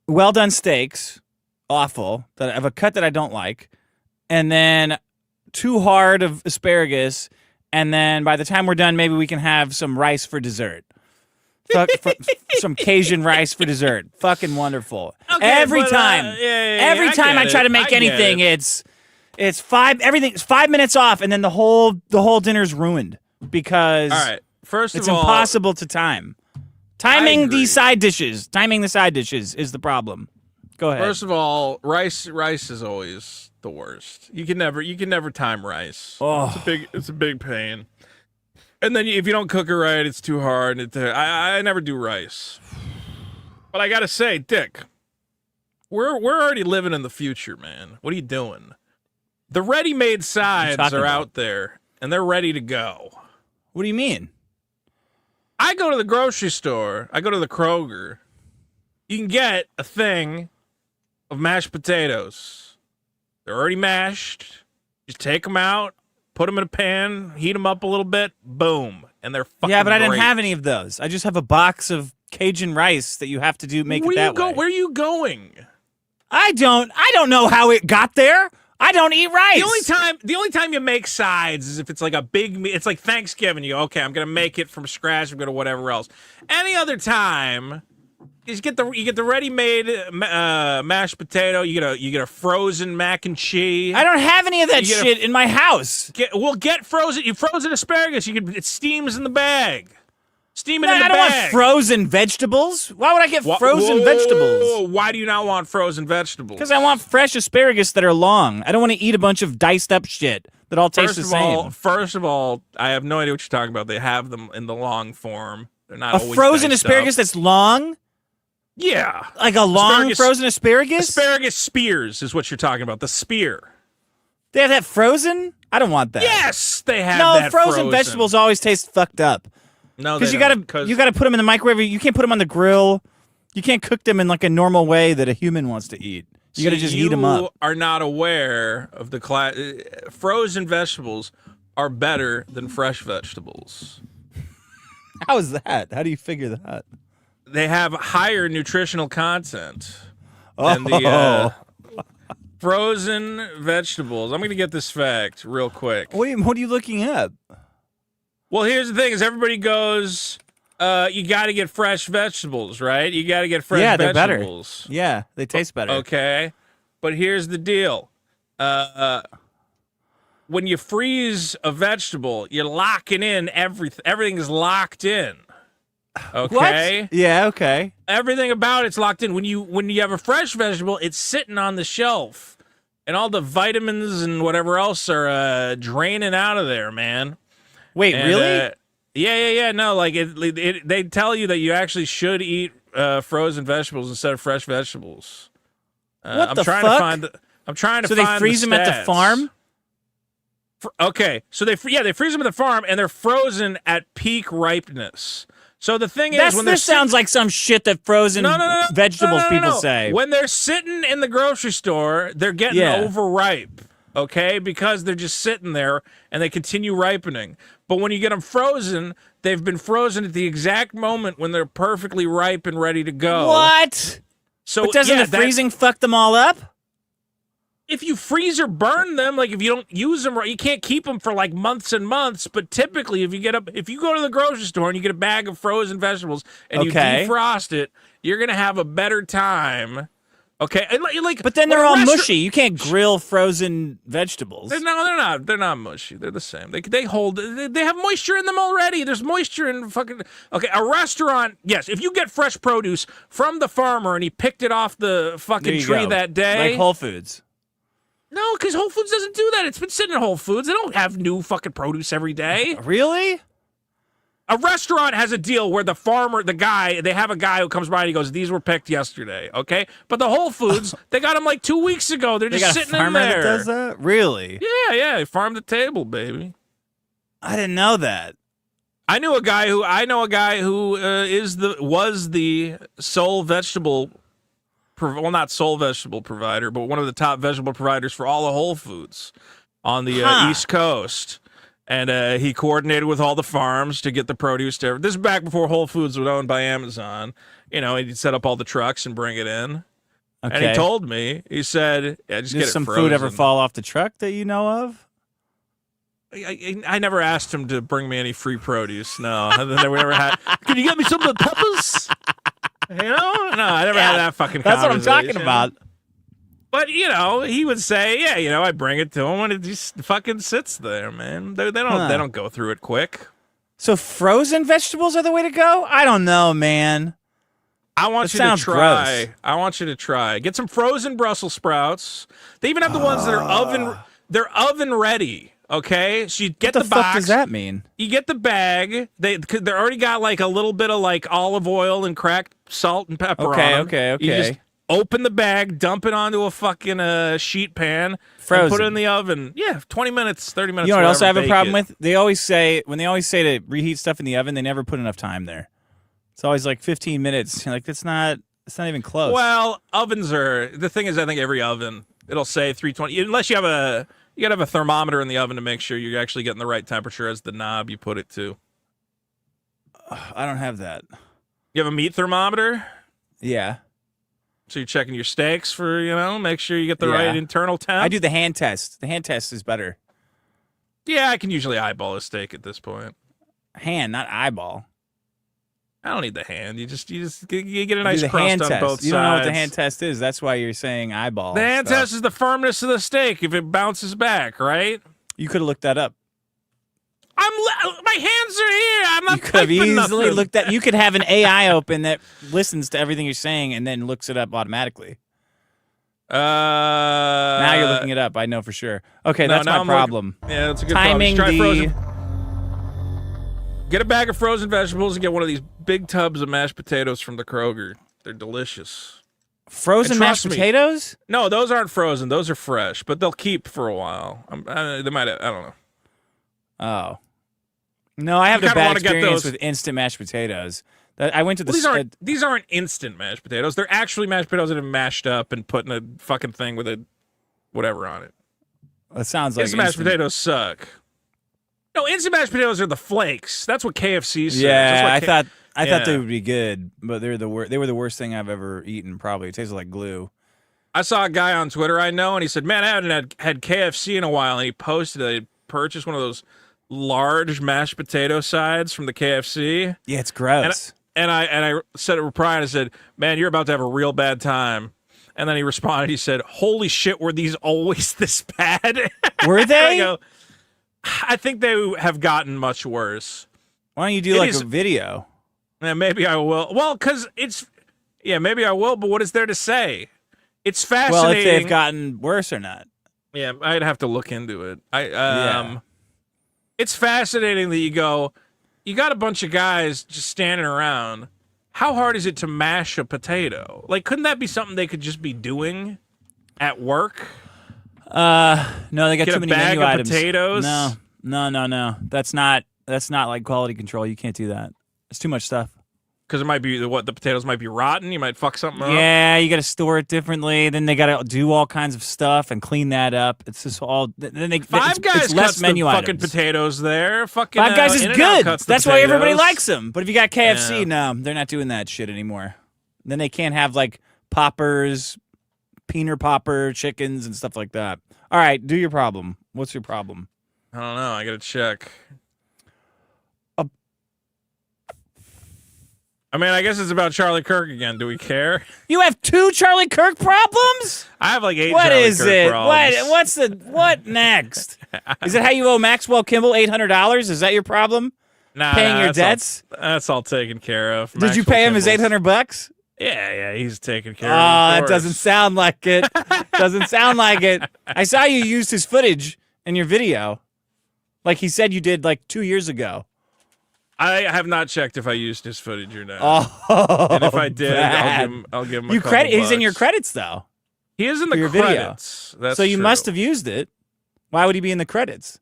well-done steaks, awful, that of a cut that I don't like, and then too hard of asparagus, and then by the time we're done, maybe we can have some rice for dessert. Some Cajun rice for dessert. Fucking wonderful. Okay, every time I try to make anything, it's 5 minutes off, and then the whole dinner's ruined because all right. First of it's all, impossible to time. Timing the side dishes is the problem. Go ahead. First of all, rice is always the worst. You can never time rice. Oh. It's a big pain. And then if you don't cook it right, it's too hard. I never do rice. But I gotta say, Dick, we're already living in the future, man. What are you doing? The ready-made sides are out there, and they're ready to go. What do you mean? I go to the grocery store. I go to the Kroger. You can get a thing of mashed potatoes. They're already mashed. Just take them out, put them in a pan, heat them up a little bit, boom, and they're fucking Yeah, but I great. didn't have any of those. I just have a box of Cajun rice that you have to make it that way. Where are you going? I don't know how it got there. I don't eat rice. The only time you make sides is if it's like a big meal. It's like Thanksgiving. You go, okay, I'm gonna make it from scratch. I'm gonna whatever else. Any other time, you get the ready-made mashed potato. You get a frozen mac and cheese. I don't have any of that shit in my house. Get frozen. You frozen asparagus. It steams in the bag. Steam it in the I don't bag. want frozen vegetables. Why would I get frozen vegetables? Why do you not want frozen vegetables? Because I want fresh asparagus that are long. I don't want to eat a bunch of diced up shit that all tastes the same. First of all, I have no idea what you're talking about. They have them in the long form. They're not A always frozen diced asparagus up. that's long? Yeah. Like a long frozen asparagus? Asparagus spears is what you're talking about. The spear. They have that frozen? I don't want that. Yes, they have No, that frozen vegetables always taste fucked up. No, because you gotta put them in the microwave. You can't put them on the grill. You can't cook them in like a normal way that a human wants to eat. You gotta just heat them up. You are not aware of the frozen vegetables are better than fresh vegetables. How is that? How do you figure that? They have higher nutritional content than the frozen vegetables. I'm going to get this fact real quick. What are you looking at? Well, here's the thing: is everybody goes, you got to get fresh vegetables, right? You got to get fresh vegetables. They're better. Yeah, they taste better. Okay, but here's the deal: when you freeze a vegetable, you're locking in everything. Everything is locked in. Okay. What? Yeah. Okay. Everything about it's locked in. When you have a fresh vegetable, it's sitting on the shelf, and all the vitamins and whatever else are draining out of there, man. Wait, really? Yeah. No, like they tell you that you actually should eat frozen vegetables instead of fresh vegetables. What the fuck? I'm trying to. So find they freeze them at the farm? Okay, so they freeze them at the farm, and they're frozen at peak ripeness. So the thing is, when this sounds like some shit that frozen vegetables people say. When they're sitting in the grocery store, they're getting overripe. Okay, because they're just sitting there and they continue ripening. But when you get them frozen, they've been frozen at the exact moment when they're perfectly ripe and ready to go. What? So but doesn't the freezing fuck them all up? If you freeze or burn them, like if you don't use them right, you can't keep them for like months and months. But typically, if you go to the grocery store and you get a bag of frozen vegetables and you defrost it, you're gonna have a better time. Okay, but then they're all mushy. You can't grill frozen vegetables. They're not. They're not mushy. They're the same. They have moisture in them already. There's moisture in fucking. Okay, a restaurant. Yes, if you get fresh produce from the farmer and he picked it off the fucking tree that day, like Whole Foods. No, because Whole Foods doesn't do that. It's been sitting in Whole Foods. They don't have new fucking produce every day. Really? A restaurant has a deal where the farmer, they have a guy who comes by and he goes, these were picked yesterday, okay? But the Whole Foods, they got them like 2 weeks ago. They're just sitting in there. That does that? Really? Yeah. They farm the table, baby. I didn't know that. I know a guy who was the sole vegetable. Well, not sole vegetable provider, but one of the top vegetable providers for all the Whole Foods on the East Coast. And he coordinated with all the farms to get the produce to. This is back before Whole Foods was owned by Amazon. You know, he'd set up all the trucks and bring it in. Okay. And he told me, he said, "Yeah, just get it some frozen." Food ever fall off the truck that you know of? I never asked him to bring me any free produce. No, I never had. Can you get me some of the peppers? You know, no, I never had that fucking. That's what I'm talking about. But you know, he would say, "Yeah, you know, I bring it to him, and it just fucking sits there, man. They don't go through it quick." So frozen vegetables are the way to go? I don't know, man. I want you to try. Gross. I want you to try. Get some frozen Brussels sprouts. They even have the ones that are They're oven ready. Okay, so you get the box. What the fuck does that mean? You get the bag. They're already got like a little bit of like olive oil and cracked salt and pepper on them. Okay. You just open the bag, dump it onto a fucking sheet pan, frozen. And put it in the oven. Yeah, 20 minutes, 30 minutes. You know what else I have a problem with? They always say to reheat stuff in the oven, they never put enough time there. It's always like 15 minutes. You're like, it's not even close. Well, ovens are the thing is, I think every oven it'll say 320 unless you have a. You gotta have a thermometer in the oven to make sure you're actually getting the right temperature as the knob you put it to. I don't have that. You have a meat thermometer? Yeah. So you're checking your steaks for, make sure you get the right internal temp? I do the hand test. The hand test is better. Yeah, I can usually eyeball a steak at this point. Hand, not eyeball. I don't need the hand. You get a nice crust on both sides. You don't know what the hand test is. That's why you're saying eyeball. The hand test is the firmness of the steak if it bounces back, right? You could have looked that up. My hands are here. I'm not. You could have easily nothing. looked at. You could have an AI open that listens to everything you're saying and then looks it up automatically. Now you're looking it up. I know for sure. Okay, that's my problem. Yeah, that's a good Timing problem. Try frozen. Get a bag of frozen vegetables and get one of these big tubs of mashed potatoes from the Kroger. They're delicious. Frozen mashed potatoes? No, those aren't frozen. Those are fresh, but they'll keep for a while. They might. I don't know. Oh. No, I have a bad experience with instant mashed potatoes. I went to the. These aren't instant mashed potatoes. They're actually mashed potatoes that have been mashed up and put in a fucking thing with a whatever on it. That sounds like instant mashed potatoes suck. No, instant mashed potatoes are the flakes. That's what KFC serves. Yeah, I thought they would be good, but they were the worst thing I've ever eaten. Probably it tasted like glue. I saw a guy on Twitter I know, and he said, "Man, I haven't had KFC in a while." And he posted that he purchased one of those large mashed potato sides from the KFC. Yeah, it's gross. And I said it reply, and I said, "Man, you're about to have a real bad time." And then he responded. He said, "Holy shit, were these always this bad?" Were they? I go, I think they have gotten much worse. Why don't you do a video? Yeah, maybe I will. Well, because maybe I will. But what is there to say? It's fascinating. Well, if they've gotten worse or not. Yeah, I'd have to look into it. It's fascinating that you got a bunch of guys just standing around. How hard is it to mash a potato? Like, couldn't that be something they could just be doing at work? No, they got too many menu items. Potatoes? No. That's not like quality control. You can't do that. It's too much stuff. Because it might be the potatoes might be rotten. You might fuck something up. Yeah, you got to store it differently. Then they got to do all kinds of stuff and clean that up. It's just all. Then Five Guys it's less menu the items. Fucking potatoes there. Fucking Five Guys is good. That's why everybody potatoes. likes them. But if you got KFC, no, they're not doing that shit anymore. Then they can't have like poppers, peanut popper chickens and stuff like that. All right, do your problem. What's your problem? I don't know. I gotta check. I mean, I guess it's about Charlie Kirk again. Do we care? You have 2 Charlie Kirk problems? I have like 8 What Charlie is Kirk it? problems. What next? Is it how you owe Maxwell Kimmel $800? Is that your problem? Nah, Paying your debts? That's all taken care of. Did you pay him his $800? Yeah, he's taken care of. Oh, that doesn't sound like it. Doesn't sound like it. I saw you used his footage in your video. Like he said you did like 2 years ago. I have not checked if I used his footage or not. Oh, and if I did, I'll give him a couple bucks. He's in your credits, though. He is in the credits. That's so you true. must have used it. Why would he be in the credits?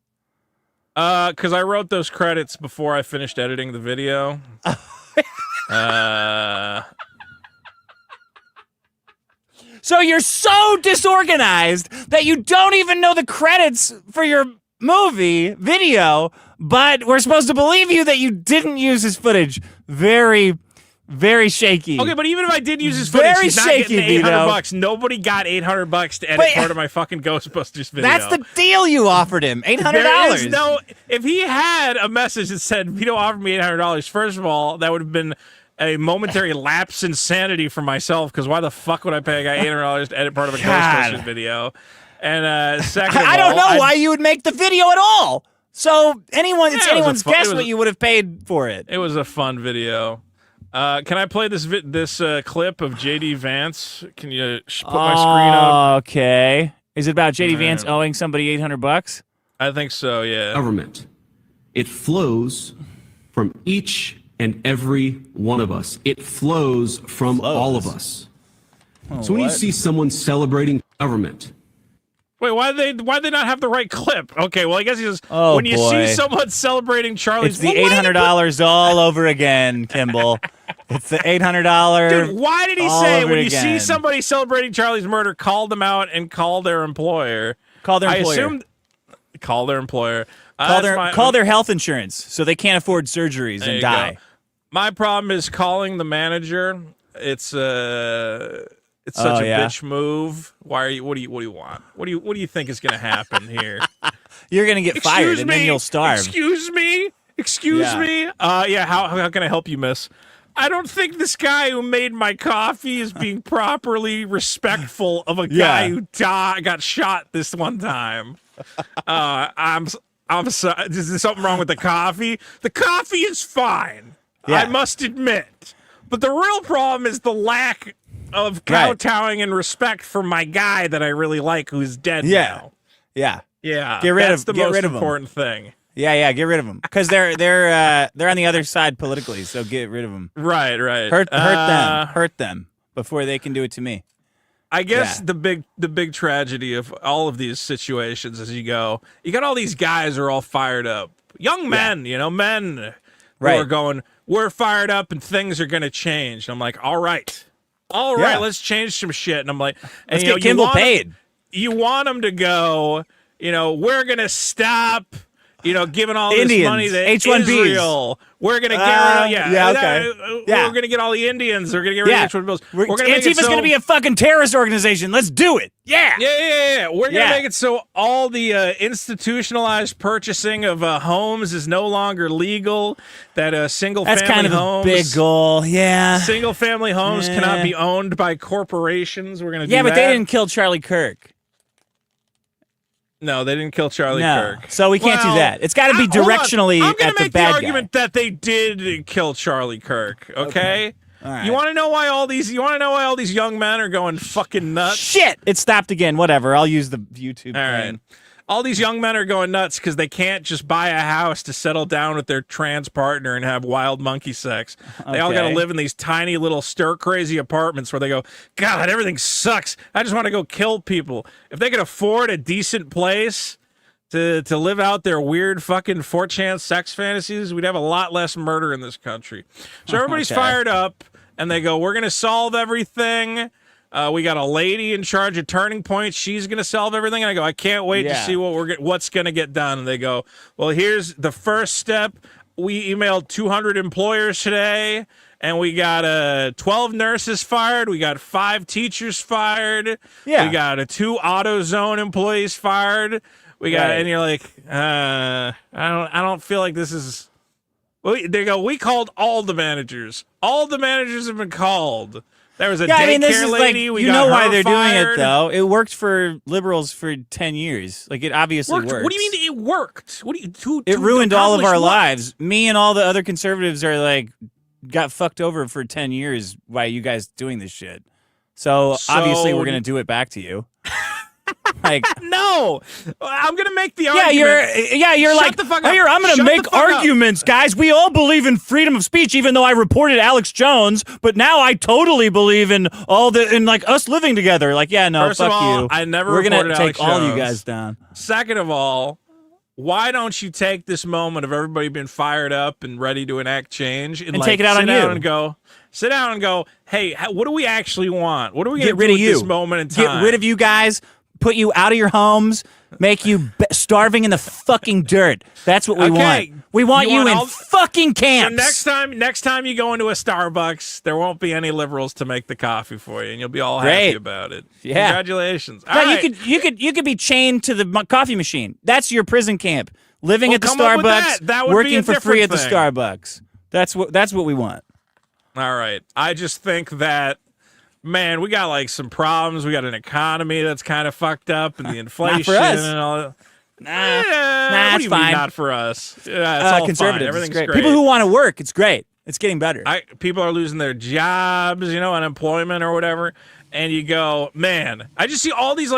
Because I wrote those credits before I finished editing the video. So you're so disorganized that you don't even know the credits for your video, but we're supposed to believe you that you didn't use his footage. Very, very shaky. Okay, but even if I did use his footage, he's not getting $800. Nobody got $800 to edit part of my fucking Ghostbusters video. That's the deal you offered him, $800. If he had a message that said, Vito offered me $800, first of all, that would have been a momentary lapse in sanity for myself, because why the fuck would I pay a guy $800 to edit part of a Ghostbusters video? And second of all, I don't know why you would make the video at all. So it's anyone's guess what you would have paid for it. It was a fun video. Can I play this clip of JD Vance? Can you put my screen up? Okay. Is it about JD Vance owing somebody $800? I think so, yeah. Government. It flows from each and every one of us. It flows from all of us. So when you see someone celebrating government. Wait, why did they not have the right clip? Okay, well, I guess he says, when you see someone celebrating Charlie's... It's the $800 all over again, Kimball. It's the $800... Dude, why did he say, when you see somebody celebrating Charlie's murder, call them out and call their employer? Call their employer. I assumed... Call their employer. Call their health insurance so they can't afford surgeries and die. Go. My problem is calling the manager. It's such a bitch move. Why are you? What do you want? What do you think is going to happen here? You're going to get fired and then you'll starve. Excuse me. Yeah. How can I help you, miss? I don't think this guy who made my coffee is being properly respectful of a guy who got shot this one time. I'm sorry. Is there something wrong with the coffee? The coffee is fine. Yeah. I must admit. But the real problem is the lack of kowtowing and respect for my guy that I really like, who's dead now. Yeah. Yeah. Get rid That's of the get most rid of important thing. Yeah, get rid of them because they're on the other side politically. So get rid of them. Right. Hurt them before they can do it to me. I guess the big tragedy of all of these situations is you got all these guys who are all fired up, young men, men who are going, we're fired up and things are gonna change. And I'm like, all right, let's change some shit. And I'm like, let's get Kimmel paid. You want them to go, we're gonna stop. Giving all Indians, this money to H-1Bs. Israel. We're going to get We're going to get all the Indians. We're going to get rid of H-1Bs. We're going to Antifa's going to be a fucking terrorist organization. Let's do it. Yeah. We're going to make it so all the institutionalized purchasing of homes is no longer legal. That single-family homes. That's kind of a big goal. Yeah. Single-family homes cannot be owned by corporations. We're going to do that. Yeah, but they didn't kill Charlie Kirk. No, they didn't kill Charlie Kirk. So we can't do that. It's got to be directionally I'm gonna at the make bad the argument guy. that they did kill Charlie Kirk. Okay. All right. You want to know why all these young men are going fucking nuts? Shit! It stopped again. Whatever. I'll use the YouTube All thing. right. All these young men are going nuts because they can't just buy a house to settle down with their trans partner and have wild monkey sex. They all got to live in these tiny little stir-crazy apartments where they go, God, everything sucks. I just want to go kill people. If they could afford a decent place to live out their weird fucking 4chan sex fantasies, we'd have a lot less murder in this country. So everybody's fired up, and they go, we're going to solve everything. We got a lady in charge of Turning Point. She's going to solve everything. And I go, I can't wait to see what's going to get done. And they go, well, here's the first step. We emailed 200 employers today, and we got 12 nurses fired. We got 5 teachers fired. Yeah. We got 2 AutoZone employees fired. We got, and you're like, I don't feel like this is. They go, we called all the managers. All the managers have been called. There was a daycare lady. You know why they're doing it, though. It worked for liberals for 10 years. Like, it obviously worked. What do you mean it worked? It ruined all of our lives. Me and all the other conservatives are like, got fucked over for 10 years by you guys doing this shit. So obviously, we're going to do it back to you. Like, no, I'm gonna make the argument. You're Shut like, the fuck up. Here, I'm gonna make arguments, guys. We all believe in freedom of speech, even though I reported Alex Jones, but now I totally believe in like us living together. Like, yeah, no, First fuck of all, you. I never We're reported gonna Alex take all Jones. you guys down. Second of all, why don't you take this moment of everybody being fired up and ready to enact change and take it out on you? Sit down and go, hey, what do we actually want? What are we Get going to rid do of with you. this moment in time? Get rid of you guys. Put you out of your homes, make you starving in the fucking dirt. That's what we want. We want you in fucking camps. So next time you go into a Starbucks, there won't be any liberals to make the coffee for you, and you'll be all happy about it. Yeah. Congratulations. No, you could be chained to the coffee machine. That's your prison camp. Living at the Starbucks, that would working be a for free at the thing. Starbucks. That's what we want. All right. I just think that, man, we got like some problems. We got an economy that's kind of fucked up, and the inflation and all that. Nah, what do you mean fine. Not for us. Yeah, it's all conservatives. fine. Everything's great. People who want to work, it's great. It's getting better. People are losing their jobs, unemployment or whatever. And you go, man, I just see all these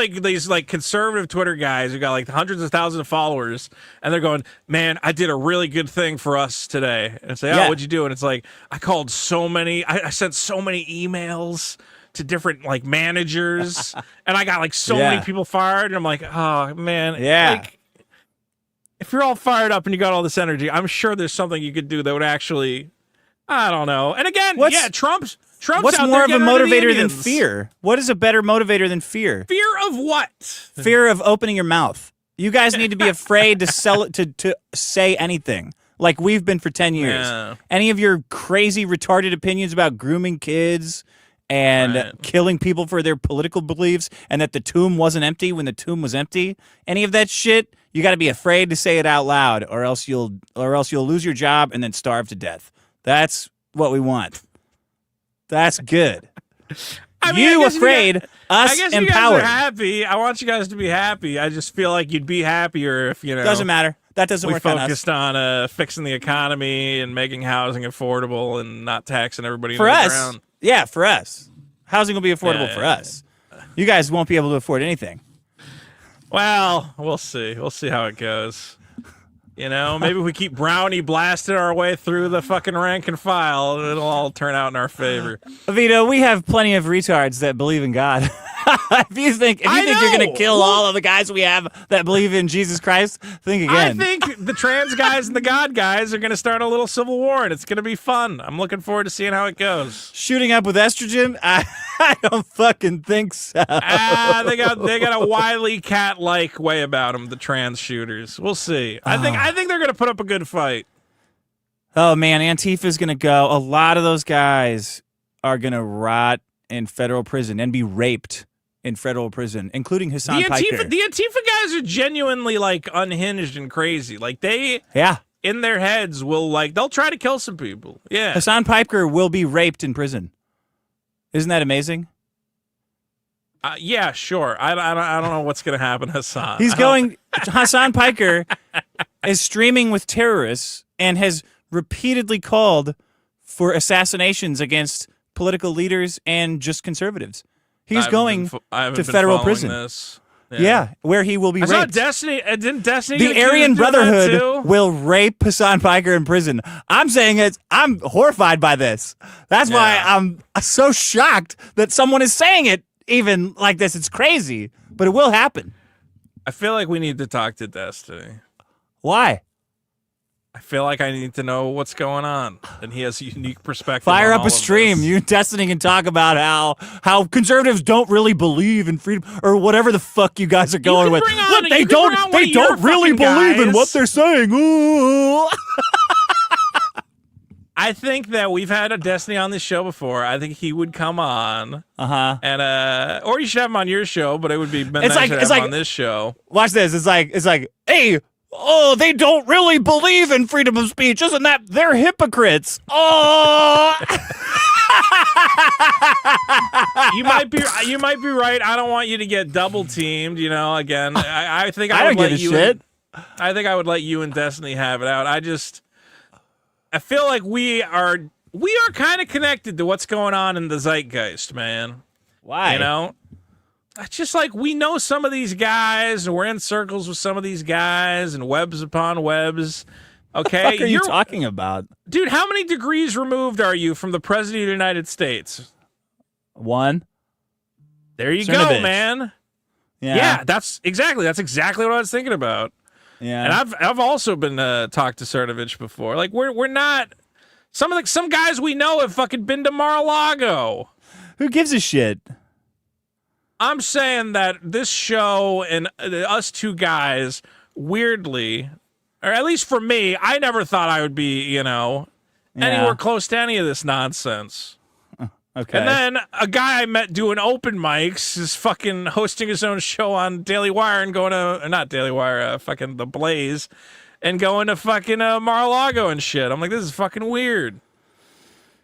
conservative Twitter guys who got like hundreds of thousands of followers, and they're going, man, I did a really good thing for us today. And say, what'd you do? And it's like, I called I sent so many emails to different like managers, and I got like so many people fired. And I'm like, oh man, like, if you're all fired up and you got all this energy, I'm sure there's something you could do that would actually, I don't know. And again, Trump's what's out more there of a getting rid of the motivator than Indians. fear? What is a better motivator than fear? Fear of what? Fear of opening your mouth. You guys need to be afraid to sell it to say anything. Like we've been for 10 years. Yeah. Any of your crazy retarded opinions about grooming kids and killing people for their political beliefs, and that the tomb wasn't empty when the tomb was empty, any of that shit, you got to be afraid to say it out loud, or else you'll lose your job and then starve to death. That's what we want. That's good. I mean, you afraid, us I guess empowered. You guys are happy. I want you guys to be happy. I just feel like you'd be happier if Doesn't matter. That doesn't We work on us. focused on fixing the economy and making housing affordable and not taxing everybody For in the us, ground. yeah, for us. Housing will be affordable Yeah, for yeah, us. You guys won't be able to afford anything. Well, we'll see. We'll see how it goes. You know, maybe if we keep brownie blasting our way through the fucking rank and file, it'll all turn out in our favor. Vito, we have plenty of retards that believe in God. if you think you're going to kill all of the guys we have that believe in Jesus Christ, think again. I think the trans guys and the God guys are going to start a little civil war, and it's going to be fun. I'm looking forward to seeing how it goes. Shooting up with estrogen? I don't fucking think so. They got a wily cat-like way about them, the trans shooters. We'll see. I think they're going to put up a good fight. Oh man, Antifa's going to go. A lot of those guys are going to rot in federal prison and be raped in federal prison, including Hassan Piker. The Antifa guys are genuinely like unhinged and crazy. Like they, in their heads will they'll try to kill some people. Yeah, Hassan Piker will be raped in prison. Isn't that amazing? Yeah, sure. I don't know what's going to happen, Hassan. Hassan Piker is streaming with terrorists and has repeatedly called for assassinations against political leaders and just conservatives. He's going to federal prison. Yeah, where he will be raped. I saw Destiny. Didn't Destiny? The Aryan Brotherhood will rape Hassan Piker in prison. I'm saying I'm horrified by this. That's why I'm so shocked that someone is saying it even like this. It's crazy, but it will happen. I feel like we need to talk to Destiny. Why? I feel like I need to know what's going on, and he has a unique perspective. Fire on up a stream. You and Destiny can talk about how conservatives don't really believe in freedom or whatever the fuck you guys are going with. Look, they don't really believe in what they're saying. Ooh. I think that we've had a Destiny on this show before. I think he would come on. And or you should have him on your show, but it would be nice to have him on this show. Watch this. It's like, hey, oh, they don't really believe in freedom of speech. Isn't that they're hypocrites? Oh. You might be right. I don't want you to get double teamed, again. I think I would don't give a shit. I think I would let you and Destiny have it out. I feel like we are kind of connected to what's going on in the zeitgeist, man. Why? It's just like we know some of these guys, and we're in circles with some of these guys, and webs upon webs. Okay, what the fuck are you talking about? Dude, how many degrees removed are you from the President of the United States? 1. There you go, man. Yeah, that's exactly what I was thinking about. Yeah, and I've also been talked to Cernovich before. Like we're not some guys we know have fucking been to Mar-a-Lago. Who gives a shit? I'm saying that this show and us two guys, weirdly, or at least for me, I never thought I would be, anywhere close to any of this nonsense. Okay. And then a guy I met doing open mics is fucking hosting his own show on Daily Wire and going to, not Daily Wire, fucking The Blaze, and going to fucking Mar-a-Lago and shit. I'm like, this is fucking weird.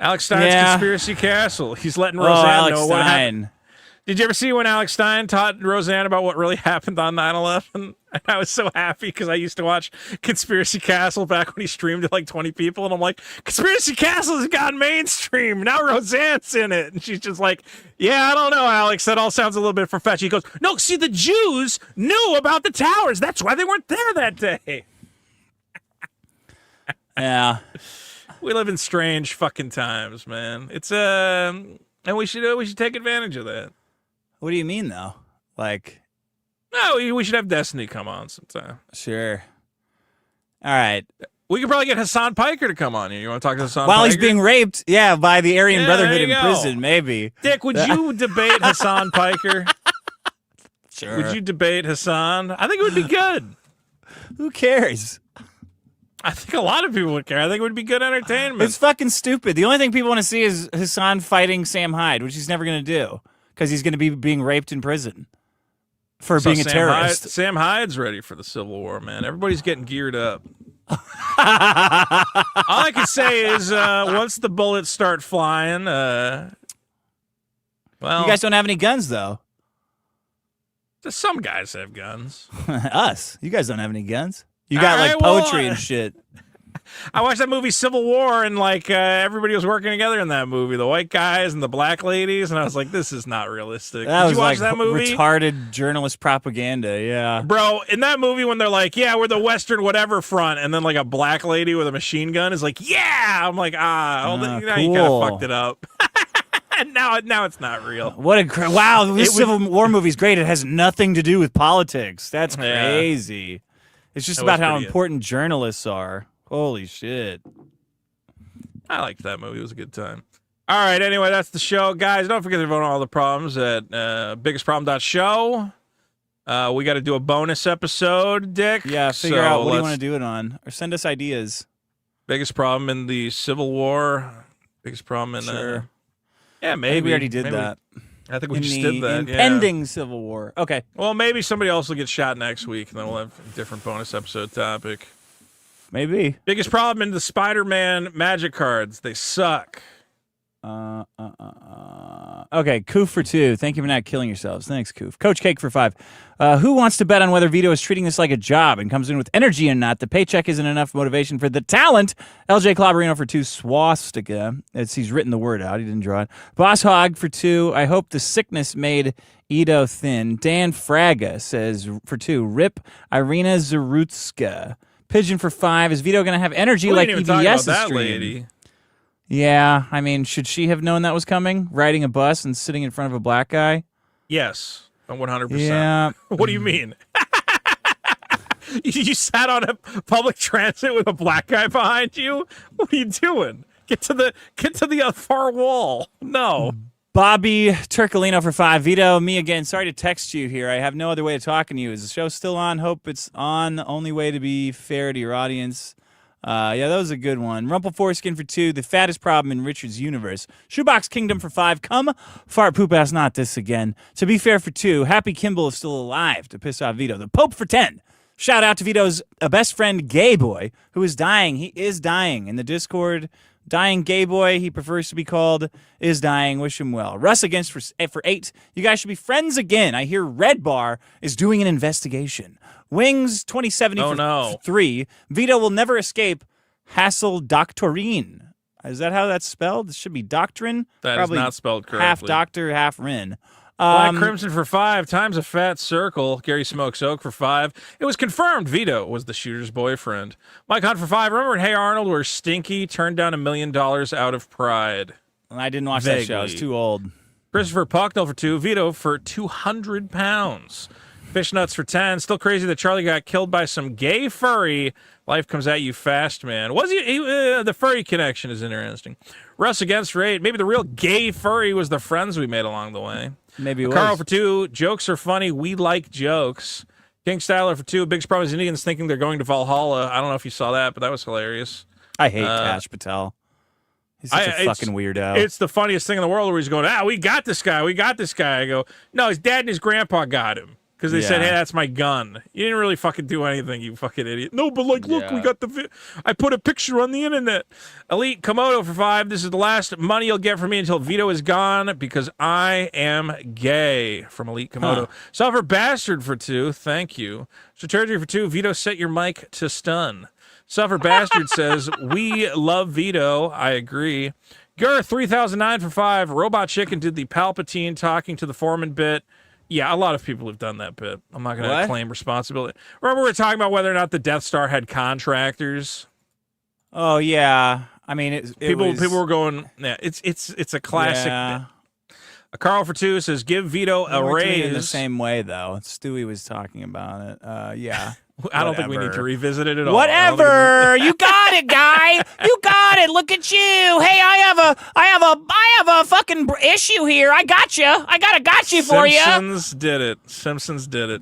Alex Stein's Conspiracy Castle. He's letting Roseanne know what happened. Did you ever see when Alex Stein taught Roseanne about what really happened on 9/11? And I was so happy because I used to watch Conspiracy Castle back when he streamed to like 20 people. And I'm like, Conspiracy Castle has gone mainstream. Now Roseanne's in it. And she's just like, yeah, I don't know, Alex. That all sounds a little bit far-fetched. He goes, no, see, the Jews knew about the towers. That's why they weren't there that day. Yeah. We live in strange fucking times, man. It's and we should take advantage of that. What do you mean, though? Like, no, we should have Destiny come on sometime. Sure. All right. We could probably get Hassan Piker to come on here. You want to talk to Hassan While Piker? he's being raped, by the Aryan Brotherhood in prison, maybe. Dick, would you debate Hassan Piker? Sure. Would you debate Hassan? I think it would be good. Who cares? I think a lot of people would care. I think it would be good entertainment. It's fucking stupid. The only thing people want to see is Hassan fighting Sam Hyde, which he's never going to do. Because he's going to be being raped in prison for being a terrorist. Sam Hyde's ready for the Civil War, man. Everybody's getting geared up. All I can say is once the bullets start flying, well... You guys don't have any guns, though. Some guys have guns. Us. You guys don't have any guns. You got like poetry and shit. I watched that movie Civil War, and like everybody was working together in that movie, the white guys and the black ladies, and I was like, this is not realistic. Did you watch that movie? Retarded journalist propaganda, yeah. Bro, in that movie when they're like, yeah, we're the Western whatever front, and then like a black lady with a machine gun is like, yeah! I'm like, now cool. you kind of fucked it up. now it's not real. Wow, this Civil War movie's great. It has nothing to do with politics. That's crazy. Yeah. It's just about how important journalists are. Holy shit. I liked that movie. It was a good time. All right, anyway, that's the show. Guys, don't forget to vote on all the problems at biggestproblem.show. We got to do a bonus episode, Dick. Yeah, figure out what do you want to do it on. Or send us ideas. Biggest problem in the Civil War. Biggest problem in... Sure. Yeah, maybe. We already did that. I think we just did that. Impending Civil War. Okay. Well, maybe somebody else will get shot next week, and then we'll have a different bonus episode topic. Maybe. Biggest problem in the Spider-Man magic cards. They suck. Okay, Koof for 2. Thank you for not killing yourselves. Thanks, Koof. Coach Cake for 5. Who wants to bet on whether Vito is treating this like a job and comes in with energy or not? The paycheck isn't enough motivation for the talent. LJ Clobberino for 2. Swastika. He's written the word out. He didn't draw it. Boss Hog for 2. I hope the sickness made Ito thin. Dan Fraga says for 2. Rip Irina Zarutska. Pigeon for 5. Is Vito going to have energy like EBS's stream? Lady. Yeah, I mean, should she have known that was coming? Riding a bus and sitting in front of a black guy? Yes, 100%. Yeah. What do you mean? You sat on a public transit with a black guy behind you? What are you doing? Get to the far wall. No. Bobby Turcolino for 5. Vito, me again. Sorry to text you here. I have no other way of talking to you. Is the show still on? Hope it's on. The only way to be fair to your audience. Yeah, that was a good one. Rumple Foreskin for 2. The fattest problem in Richard's universe. Shoebox Kingdom for 5. Come fart poop ass not this again. To be fair for 2. Happy Kimmel is still alive to piss off Vito. The Pope for 10. Shout out to Vito's best friend, Gay Boy, who is dying. He is dying. In the Discord, dying Gay Boy, he prefers to be called, is dying. Wish him well. Russ against for 8. You guys should be friends again. I hear Red Bar is doing an investigation. Wings 2070 for 3. Vito will never escape Hassel Doctorine. Is that how that's spelled? It should be doctrine. That Probably is not spelled correctly. Half doctor, half Rin. Black Crimson for 5. Time's a fat circle. Gary Smokes Oak for 5. It was confirmed Vito was the shooter's boyfriend. Mike Hunt for 5. Remember in Hey Arnold where Stinky turned down $1 million out of pride? I didn't watch that show. It's too old. Christopher Pocknell for 2. Vito for 200 pounds. Fishnuts for 10. Still crazy that Charlie got killed by some gay furry. Life comes at you fast, man. Was he the furry connection is interesting. Russ against for 8. Maybe the real gay furry was the friends we made along the way. Maybe it was. Carl for 2. Jokes are funny. We like jokes. King Styler for 2. Biggest problem is Indians thinking they're going to Valhalla. I don't know if you saw that, but that was hilarious. I hate Kash Patel. He's such a fucking weirdo. It's the funniest thing in the world where he's going, we got this guy. We got this guy. I go, no, his dad and his grandpa got him. Because they said, hey, that's my gun. You didn't really fucking do anything, you fucking idiot. No, but look, we got I put a picture on the internet. Elite Komodo for 5. This is the last money you'll get from me until Vito is gone because I am gay. From Elite Komodo. Suffer Bastard for 2. Thank you. Strategy for 2. Vito, set your mic to stun. Suffer Bastard says, we love Vito. I agree. Gur 3009 for 5. Robot Chicken did the Palpatine talking to the Foreman bit. Yeah, a lot of people have done that bit. I'm not going to claim responsibility. Remember we were talking about whether or not the Death Star had contractors? Oh yeah, I mean, people were going. Yeah, it's a classic. Yeah. Bit. Carl for 2 says, give Vito a raise. In the same way though. Stewie was talking about it. Yeah. I don't think we need to revisit it at all. Whatever. You got it, guy. You got it. Look at you. Hey, I have a fucking issue here. I got you. I got a gotcha for you. Simpsons did it.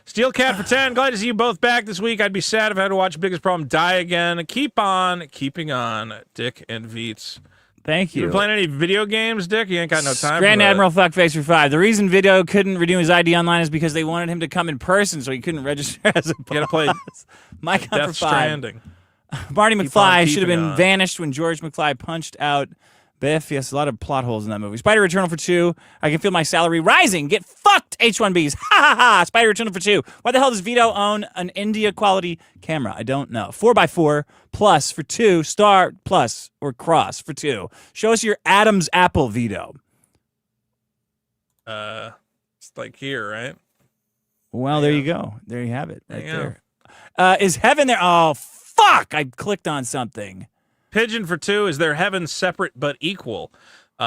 Steel Cat for 10. Glad to see you both back this week. I'd be sad if I had to watch Biggest Problem die again. Keep on keeping on, Dick and Veets. Thank you. You been playing any video games, Dick? You ain't got no time Grand for that. Admiral Fuckface for 5. The reason Vito couldn't redeem his ID online is because they wanted him to come in person, so he couldn't register as a boss. You gotta play Mike Hunt Death for 5. Stranding. Marty McFly should have been vanished when George McFly punched out Biff, yes, a lot of plot holes in that movie. Spider Eternal for 2. I can feel my salary rising. Get fucked, H1Bs. Ha ha ha. Spider Eternal for 2. Why the hell does Vito own an India quality camera? I don't know. 4x4 plus for 2. Star plus or cross for 2. Show us your Adam's apple, Vito. It's like here, right? Well, there you go. There you have it. Right there. Is heaven there? Oh, fuck. I clicked on something. Pigeon for 2. Is there heaven separate but equal?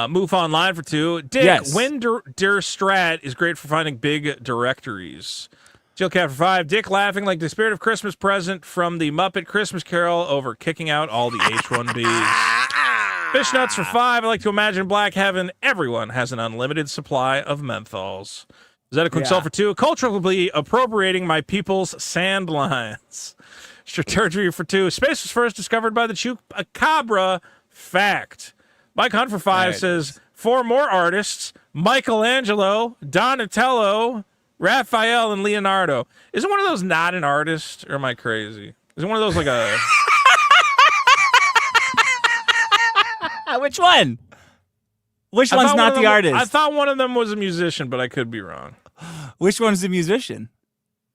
Move online for 2. Dick, yes. when der Strat is great for finding big directories. Jill Cat for 5. Dick laughing like the spirit of Christmas present from the Muppet Christmas Carol over kicking out all the H1Bs. Fish Nuts for 5. I like to imagine Black Heaven. Everyone has an unlimited supply of menthols. Is that a quick sell for 2? Culturally appropriating my people's sand lines. Strategy for 2. Space was first discovered by the Chupacabra. Fact. Mike Hunt for 5 says 4 more artists: Michelangelo, Donatello, Raphael, and Leonardo. Isn't one of those not an artist, or am I crazy? Is it one of those like a? Which one? Which one's not the artist? I thought one of them was a musician, but I could be wrong. Which one's the musician?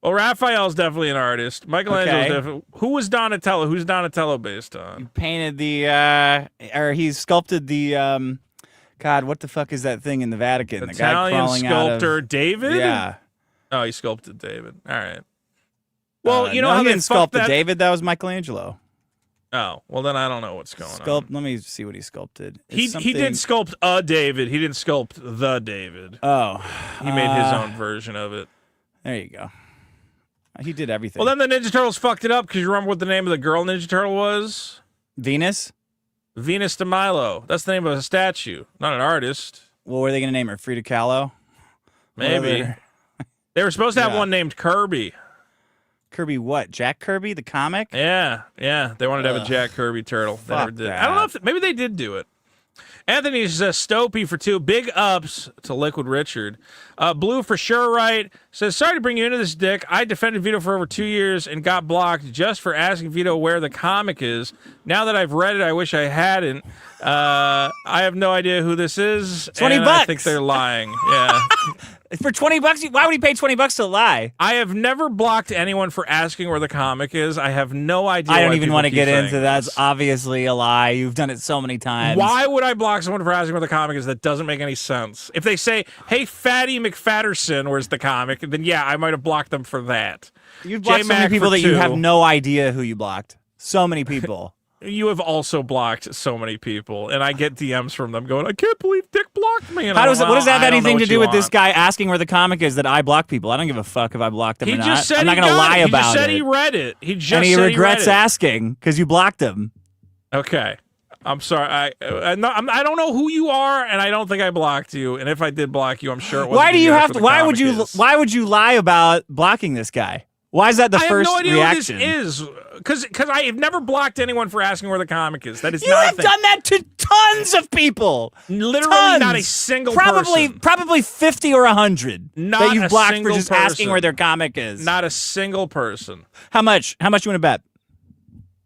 Well, Raphael's definitely an artist. Michelangelo's definitely. Who was Donatello? Who's Donatello based on? He painted or he sculpted the, God, what the fuck is that thing in the Vatican? Italian the guy crawling sculptor out of, David? Yeah. Oh, he sculpted David. All right. Well, you know how he they didn't sculpt that? David? That was Michelangelo. Oh, well then I don't know what's going on. Let me see what he sculpted. He did sculpt a David. He didn't sculpt the David. Oh. He made his own version of it. There you go. He did everything. Well, then the Ninja Turtles fucked it up because you remember what the name of the girl Ninja Turtle was? Venus? Venus de Milo. That's the name of a statue, not an artist. Well, were they going to name her? Frida Kahlo? Maybe. They were supposed to have one named Kirby. Kirby what? Jack Kirby, the comic? Yeah. They wanted to have a Jack Kirby turtle. They never did. That. I don't know if maybe they did do it. Anthony says Stopey for 2. Big ups to Liquid Richard. Blue for sure right says, sorry to bring you into this, Dick. I defended Vito for over 2 years and got blocked just for asking Vito where the comic is. Now that I've read it, I wish I hadn't. I have no idea who this is. $20. I think they're lying. Yeah. For $20? Why would he pay $20 to lie? I have never blocked anyone for asking where the comic is. I have no idea. I don't even want to get into this. That's obviously a lie. You've done it so many times. Why would I block someone for asking where the comic is? That doesn't make any sense. If they say, hey, Fatty McFatterson, where's the comic? Then yeah, I might have blocked them for that. You've blocked so many people that you have no idea who you blocked. So many people. You have also blocked so many people, and I get DMs from them going, I can't believe Dick blocked me. And what does that have anything to do with want. this guy asking where the comic is that I block people? I don't give a fuck if I blocked him or not. Just said I'm not going to lie about it. He just said he read it. He just and he said regrets he read it. asking because you blocked him. Okay. I'm sorry. I don't know who you are, and I don't think I blocked you. And if I did block you, I'm sure it wasn't. Why do you have to? Why would you lie about blocking this guy? Why is that the first reaction? I have no idea who this is. Because I have never blocked anyone for asking where the comic is. That is you not have done that to tons of people. Literally not a single person. Probably 50 or 100 that you've blocked for just asking where their comic is. Not a single person. How much? How much you want to bet?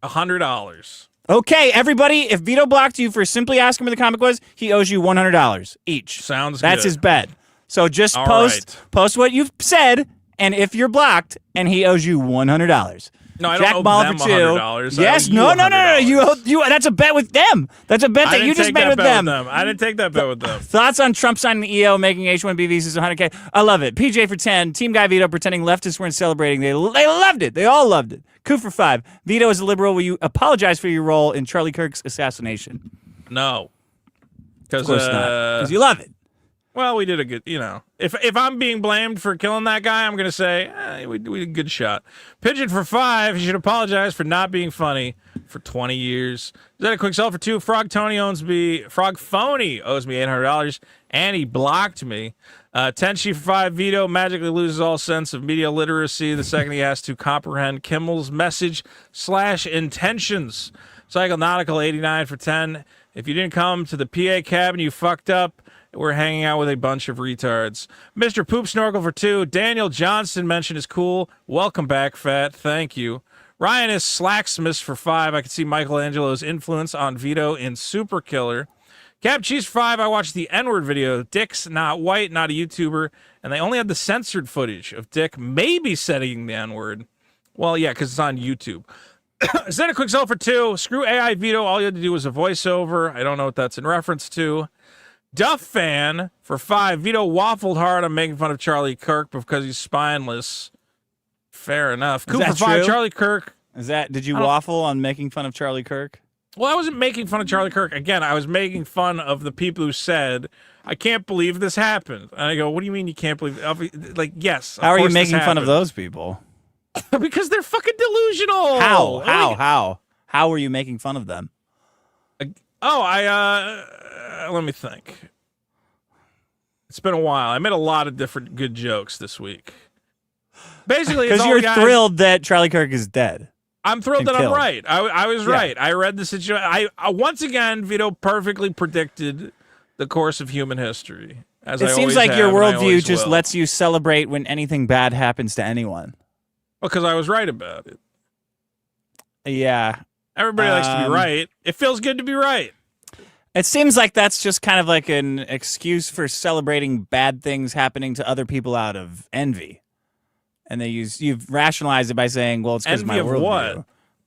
$100. Okay, everybody, if Vito blocked you for simply asking where the comic was, he owes you $100 each. Sounds good. That's his bet. So just post what you've said, and if you're blocked, and he owes you $100. No, I Jack don't Ball owe them for 2. $100. Yes, no. You. That's a bet with them. That's a bet that you just made with them. I didn't take that bet with them. Thoughts on Trump signing the EO, making H-1B visas 100K? I love it. PJ for 10. Team Guy Vito pretending leftists weren't celebrating. They loved it. They all loved it. Coup for 5. Vito is a liberal. Will you apologize for your role in Charlie Kirk's assassination? No. Of course not. Because you love it. Well, we did a good, if I'm being blamed for killing that guy, I'm going to say, we did a good shot. Pigeon for 5, he should apologize for not being funny for 20 years. Is that a quick sell for 2? Frog Phony owes me $800, and he blocked me. Tenchi for 5, Vito magically loses all sense of media literacy the second he has to comprehend Kimmel's message/intentions. Psychonautical 89 for 10. If you didn't come to the PA cabin, you fucked up. We're hanging out with a bunch of retards. Mr. Poop Snorkel for 2. Daniel Johnston mentioned is cool. Welcome back, Fat. Thank you. Ryan is Slacksmith for 5. I can see Michelangelo's influence on Vito in Super Killer. Cap Cheese 5, I watched the N-word video. Dick's not white, not a YouTuber, and they only had the censored footage of Dick maybe saying the N-word. Well, yeah, because it's on YouTube. Send a quick sell for 2. Screw AI Vito. All you had to do was a voiceover. I don't know what that's in reference to. Duff fan for 5. Vito waffled hard on making fun of Charlie Kirk because he's spineless. Fair enough. Coop for 5. Charlie Kirk. Did you waffle on making fun of Charlie Kirk? Well, I wasn't making fun of Charlie Kirk. Again, I was making fun of the people who said, I can't believe this happened. And I go, what do you mean you can't believe it? Like, yes. How are you making fun of those people? Because they're fucking delusional. How were you making fun of them? Let me think. It's been a while. I made a lot of different good jokes this week. Basically, because you're thrilled that Charlie Kirk is dead. I'm thrilled that I'm right. I was right. I read the situation. I once again, Vito perfectly predicted the course of human history. As it seems like your worldview just lets you celebrate when anything bad happens to anyone. Because I was right about it. Yeah. Everybody likes to be right. It feels good to be right. It seems like that's just kind of like an excuse for celebrating bad things happening to other people out of envy. And you've rationalized it by saying, well, it's because my worldview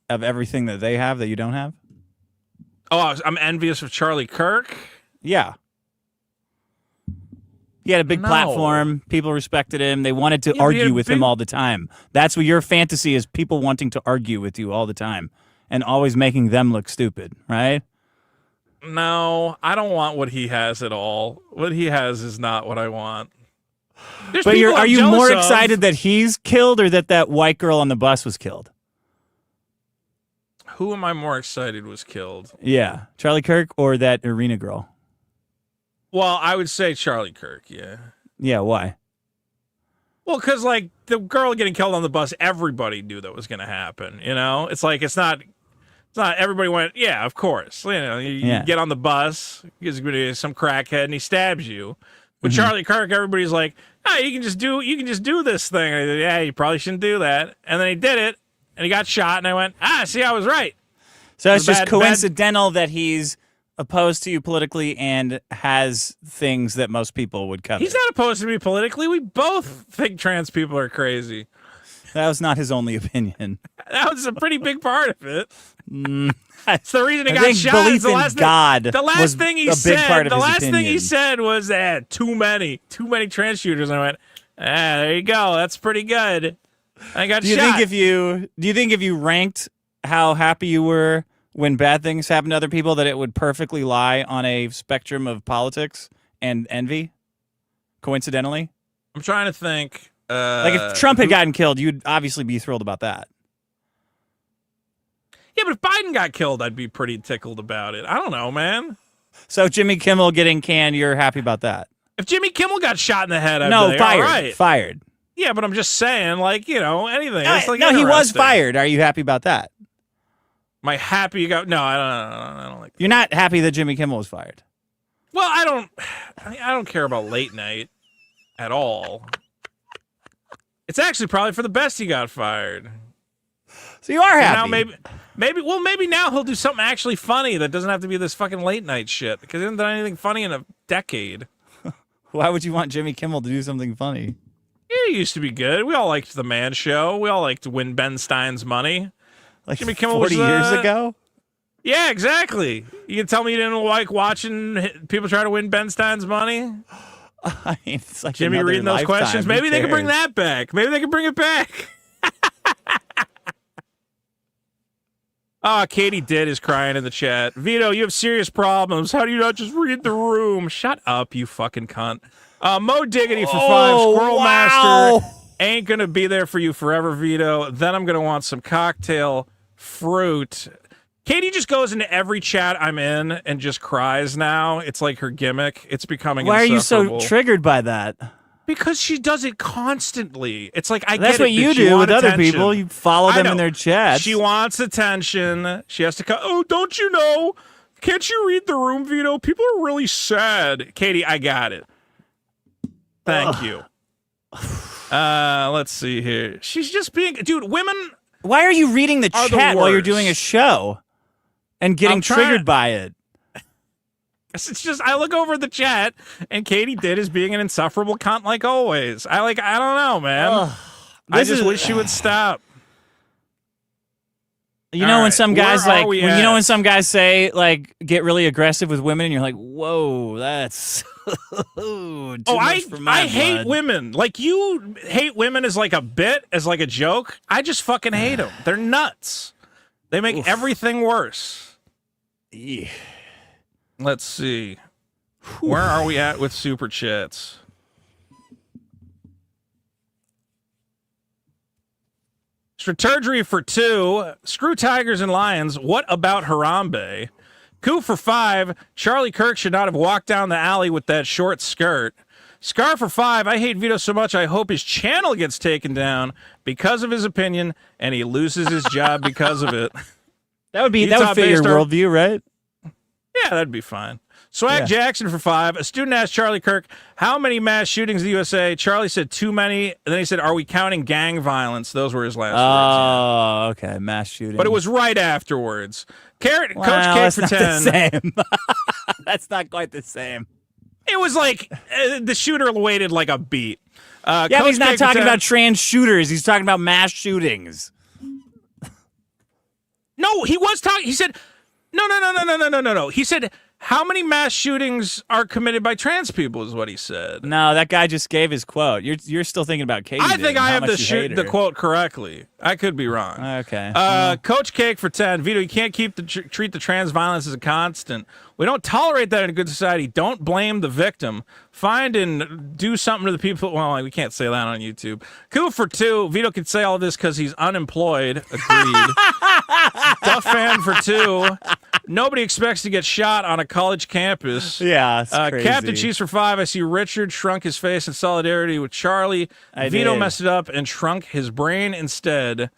of everything that they have that you don't have. Oh, I'm envious of Charlie Kirk? Yeah. He had a big platform. People respected him. They wanted to argue with him all the time. That's what your fantasy is, people wanting to argue with you all the time and always making them look stupid, right? No, I don't want what he has at all. What he has is not what I want. But are you more excited that he's killed or that white girl on the bus was killed? Who am I more excited was killed? Yeah, Charlie Kirk or that arena girl? Well, I would say Charlie Kirk, yeah. Yeah, why? Well, because, like, the girl getting killed on the bus, everybody knew that was going to happen, you know? It's like, it's not everybody went, yeah, of course. You know, you get on the bus, he's some crackhead, and he stabs you. With Charlie Kirk, everybody's like, you can just do this thing. And I said, yeah, you probably shouldn't do that. And then he did it, and he got shot, and I went, see, I was right. So it's just coincidental that he's opposed to you politically and has things that most people would cover. He's not opposed to me politically. We both think trans people are crazy. That was not his only opinion. That was a pretty big part of it. It's the reason he got shot. Belief in God. The last thing he said. The last thing he said was, too many trans shooters. And I went, there you go. That's pretty good. I got shot. Do you think if you ranked how happy you were when bad things happen to other people, that it would perfectly lie on a spectrum of politics and envy? Coincidentally, I'm trying to think. Like if Trump had gotten killed, you'd obviously be thrilled about that. Yeah, but if Biden got killed, I'd be pretty tickled about it. I don't know, man. So Jimmy Kimmel getting canned, you're happy about that? If Jimmy Kimmel got shot in the head, I'd be like, fired. All right. Fired. Yeah, but I'm just saying, like, you know, anything. It's like he was fired. Are you happy about that? Am I happy you got? No, I don't like that. You're not happy that Jimmy Kimmel was fired? Well, I don't care about late night at all. It's actually probably for the best he got fired. So you are happy. Now maybe now he'll do something actually funny that doesn't have to be this fucking late night shit, because he hasn't done anything funny in a decade. Why would you want Jimmy Kimmel to do something funny? He used to be good. We all liked The Man Show. We all liked to win Ben Stein's money. Like Jimmy Kimmel 40 years ago? Yeah, exactly. You can tell me you didn't like watching people try to win Ben Stein's money? I mean, it's like Jimmy reading those questions. Maybe they can bring that back. Maybe they can bring it back. Katie Didd is crying in the chat. Vito, you have serious problems. How do you not just read the room? Shut up, you fucking cunt. Mo Diggity for 5. Squirrel Master ain't going to be there for you forever, Vito. Then I'm going to want some cocktail fruit. Katie just goes into every chat I'm in and just cries now. It's like her gimmick. It's becoming Why are you so triggered by that? Because she does it constantly. It's like, That's what you do with other people. You follow them in their chats. She wants attention. She has to come. Oh, don't you know? Can't you read the room, Vito? People are really sad. Katie, I got it. Thank you. Let's see here. She's just being... Dude, women... Why are you reading the chat while you're doing a show and getting triggered by it? It's just I look over at the chat and Katie did is being an insufferable cunt like always. I don't know, man. I just wish she would stop. You know when some guys when some guys say like get really aggressive with women and you're like, whoa, that's I hate women. Like you hate women as like a bit, as like a joke. I just fucking hate them. They're nuts. They make everything worse. Yeah. Let's see. Where are we at with super chats? Strategy for 2. Screw tigers and lions. What about Harambe? Coup for 5. Charlie Kirk should not have walked down the alley with that short skirt. Scar for 5. I hate Vito so much I hope his channel gets taken down because of his opinion and he loses his job because of it. That would fit your worldview, right? Yeah, that'd be fine. Swag Jackson for 5. A student asked Charlie Kirk, how many mass shootings in the USA? Charlie said too many. And then he said, are we counting gang violence? Those were his last words. Oh, okay. Mass shooting. But it was right afterwards. Coach K for 10. That's not quite the same. It was like the shooter waited like a beat. But he's not talking about trans shooters. He's talking about mass shootings. No, he was talking. He said, no. He said, how many mass shootings are committed by trans people is what he said. No, that guy just gave his quote. You're still thinking about Katie. I think I have the quote correctly. I could be wrong. Okay. Coach Cake for 10. Vito, you can't treat the trans violence as a constant. We don't tolerate that in a good society. Don't blame the victim. Find and do something to the people. Well, we can't say that on YouTube. Coup for 2. Vito could say all this because he's unemployed. Agreed. Duff fan for 2. Nobody expects to get shot on a college campus. Yeah, it's crazy. Captain Cheese for 5. I see Richard shrunk his face in solidarity with Charlie. Vito messed it up and shrunk his brain instead.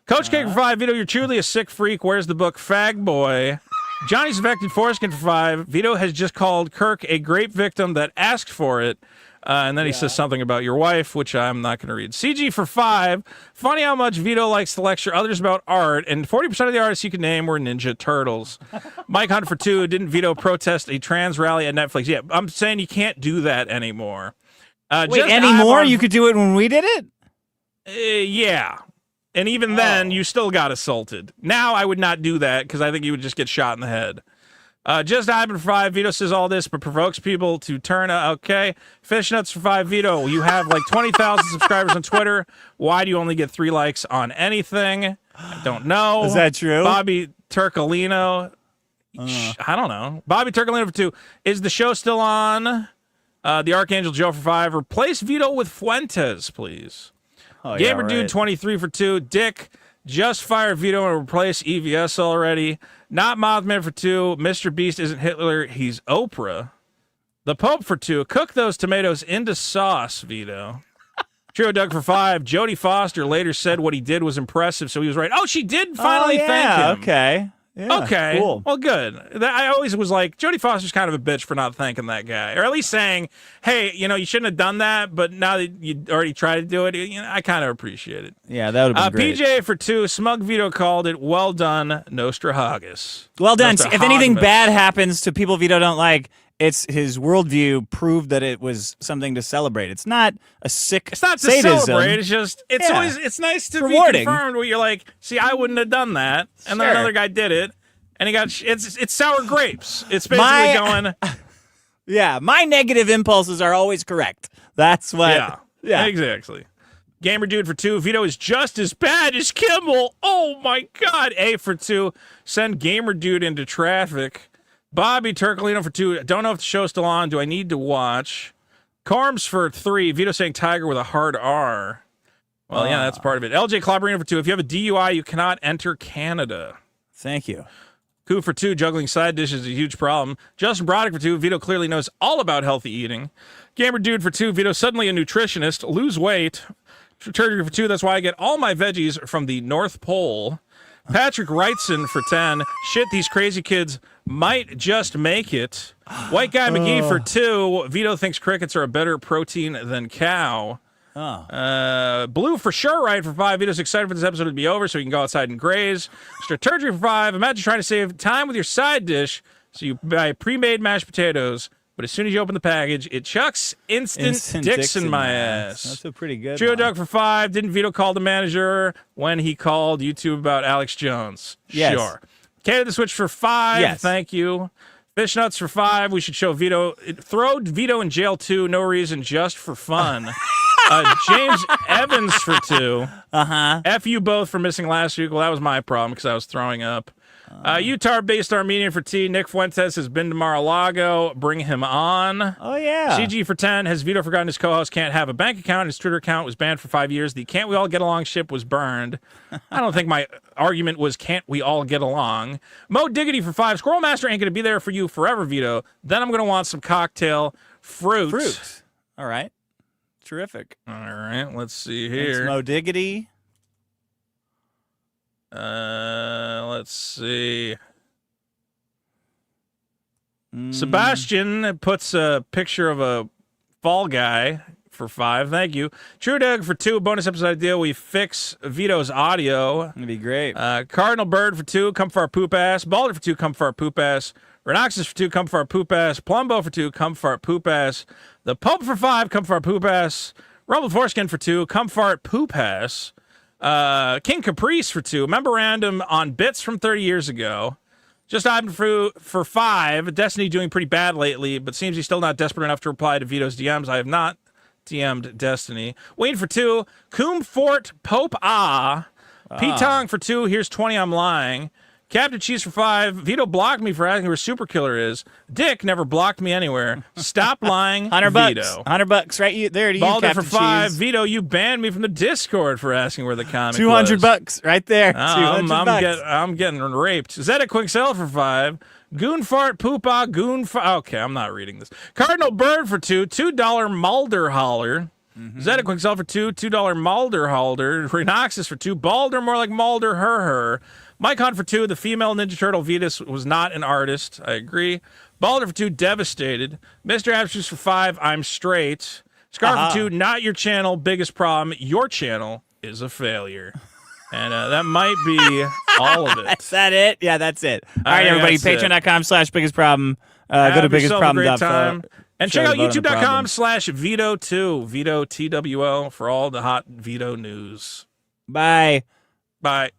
Coach Cake for 5. Vito, you're truly a sick freak. Where's the book? Fag Boy. Johnny's Vected Foreskin for 5. Vito has just called Kirk a grape victim that asked for it. And then he says something about your wife, which I'm not going to read. CG for 5. Funny how much Vito likes to lecture others about art, and 40% of the artists you could name were Ninja Turtles. Mike Hunt for 2. Didn't Vito protest a trans rally at Netflix? Yeah, I'm saying you can't do that anymore. Wait, anymore? You could do it when we did it? Yeah. And even then, you still got assaulted. Now I would not do that because I think you would just get shot in the head. Just Ivan for 5. Vito says all this, but provokes people to turn. Okay. Fishnuts for 5. Vito, you have like 20,000 subscribers on Twitter. Why do you only get 3 likes on anything? I don't know. Is that true? Bobby Turcolino. I don't know. Bobby Turcolino for 2. Is the show still on? The Archangel Joe for 5. Replace Vito with Fuentes, please. Oh, Gamer right. Dude 23 for 2. Dick, just fire Vito and replace EVS already. Not Mothman for 2. Mr. Beast isn't Hitler, he's Oprah. The Pope for 2. Cook those tomatoes into sauce, Vito. Trio Doug for 5. Jodie Foster later said what he did was impressive, so he was right. Oh, she did finally thank him. Okay. Yeah, okay. Cool. Well, good. I always was like, Jodie Foster's kind of a bitch for not thanking that guy. Or at least saying, hey, you shouldn't have done that, but now that you already tried to do it, I kind of appreciate it. Yeah, that would have been great. PJ for 2. Smug Vito called it, well done, Nostra Haggis. Well done. If anything bad happens to people Vito don't like, it's his worldview proved that it was something to celebrate. It's not a sick It's not to sadism. celebrate. It's just, it's nice to be confirmed where you're like, see, I wouldn't have done that. And then another guy did it. And he got, it's sour grapes. It's basically going. Yeah, my negative impulses are always correct. That's what. Yeah, exactly. Gamer Dude for 2. Vito is just as bad as Kimmel. Oh my God. A for 2. Send Gamer Dude into traffic. Bobby Turcolino for 2. Don't know if the show's still on. Do I need to watch? Corms for 3. Vito saying tiger with a hard R. Well, yeah, that's part of it. LJ Clobberino for 2. If you have a DUI, you cannot enter Canada. Thank you. Coup for 2. Juggling side dishes is a huge problem. Justin Broderick for 2. Vito clearly knows all about healthy eating. Gamer Dude for 2. Vito suddenly a nutritionist. Lose weight. Turkey for 2. That's why I get all my veggies from the North Pole. Patrick Wrightson for 10. Shit, these crazy kids might just make it. White Guy McGee for 2. Vito thinks crickets are a better protein than cow. Blue for sure right for 5. Vito's excited for this episode to be over so he can go outside and graze. Strategy for 5. Imagine trying to save time with your side dish So you buy pre-made mashed potatoes, but as soon as you open the package, it chucks instant dicks in my ass. That's a pretty good Trio one. Doug for 5. Didn't Vito call the manager when he called YouTube about Alex Jones? Yes. Sure. Kato the Switch for 5. Yes. Thank you. Fish Nuts for 5. We should show Vito. Throw Vito in jail too. No reason, just for fun. James Evans for 2. F you both for missing last week. Well, that was my problem because I was throwing up. Utah-based Armenian for T. Nick Fuentes has been to Mar-a-Lago. Bring him on. Oh, yeah. CG for 10. Has Vito forgotten his co-host can't have a bank account? His Twitter account was banned for 5 years. The Can't We All Get Along ship was burned. I don't think my argument was can't we all get along. Mo Diggity for 5. Squirrel Master ain't going to be there for you forever, Vito. Then I'm going to want some cocktail fruit. All right. Terrific. All right. Let's see here. Thanks, Mo Diggity. Let's see. Sebastian puts a picture of a fall guy for 5. Thank you. True Doug for 2. Bonus episode idea. We fix Vito's audio. That'd be great. Cardinal Bird for 2. Come for our poop ass. Balder for 2. Come for our poop ass. Renoxus for 2. Come for our poop ass. Plumbo for 2. Come for our poop ass. The Pope for 5. Come for our poop ass. Rumble Foreskin for 2. Come for our poop ass. King Caprice for 2. Memorandum on bits from 30 years ago. Just Ivan for 5. Destiny doing pretty bad lately, but seems he's still not desperate enough to reply to Vito's DMs. I have not DM'd Destiny. Wayne for 2. Coom Fort Pope P-Tong for 2. Here's 20. I'm lying. Captain Cheese for 5. Vito blocked me for asking where Super Killer is. Dick never blocked me anywhere. Stop lying, $100. Vito. $100 right there to you, Balder Captain for 5. Cheese. Vito, you banned me from the Discord for asking where the comic $200 was. right there. $200. I'm getting raped. Zedek Quicksell for 5. Goon Fart Poopa Goon Okay, I'm not reading this. Cardinal Bird for 2. $2 Mulder Holler. Zedek Quicksell for 2. $2 Mulder Holler. Renoxus for 2. Balder more like Mulder her. Mycon for 2. The female Ninja Turtle Vetus was not an artist. I agree. Balder for 2. Devastated. Mr. Abstruse for 5. I'm straight. Scar for 2. Not your channel. Biggest problem. Your channel is a failure. And that might be all of it. Is that it? Yeah, that's it. All right, everybody. Patreon.com/biggest problem. Go to biggest problem. And check out youtube.com/Vito2. Vito TWO for all the hot Vito news. Bye. Bye.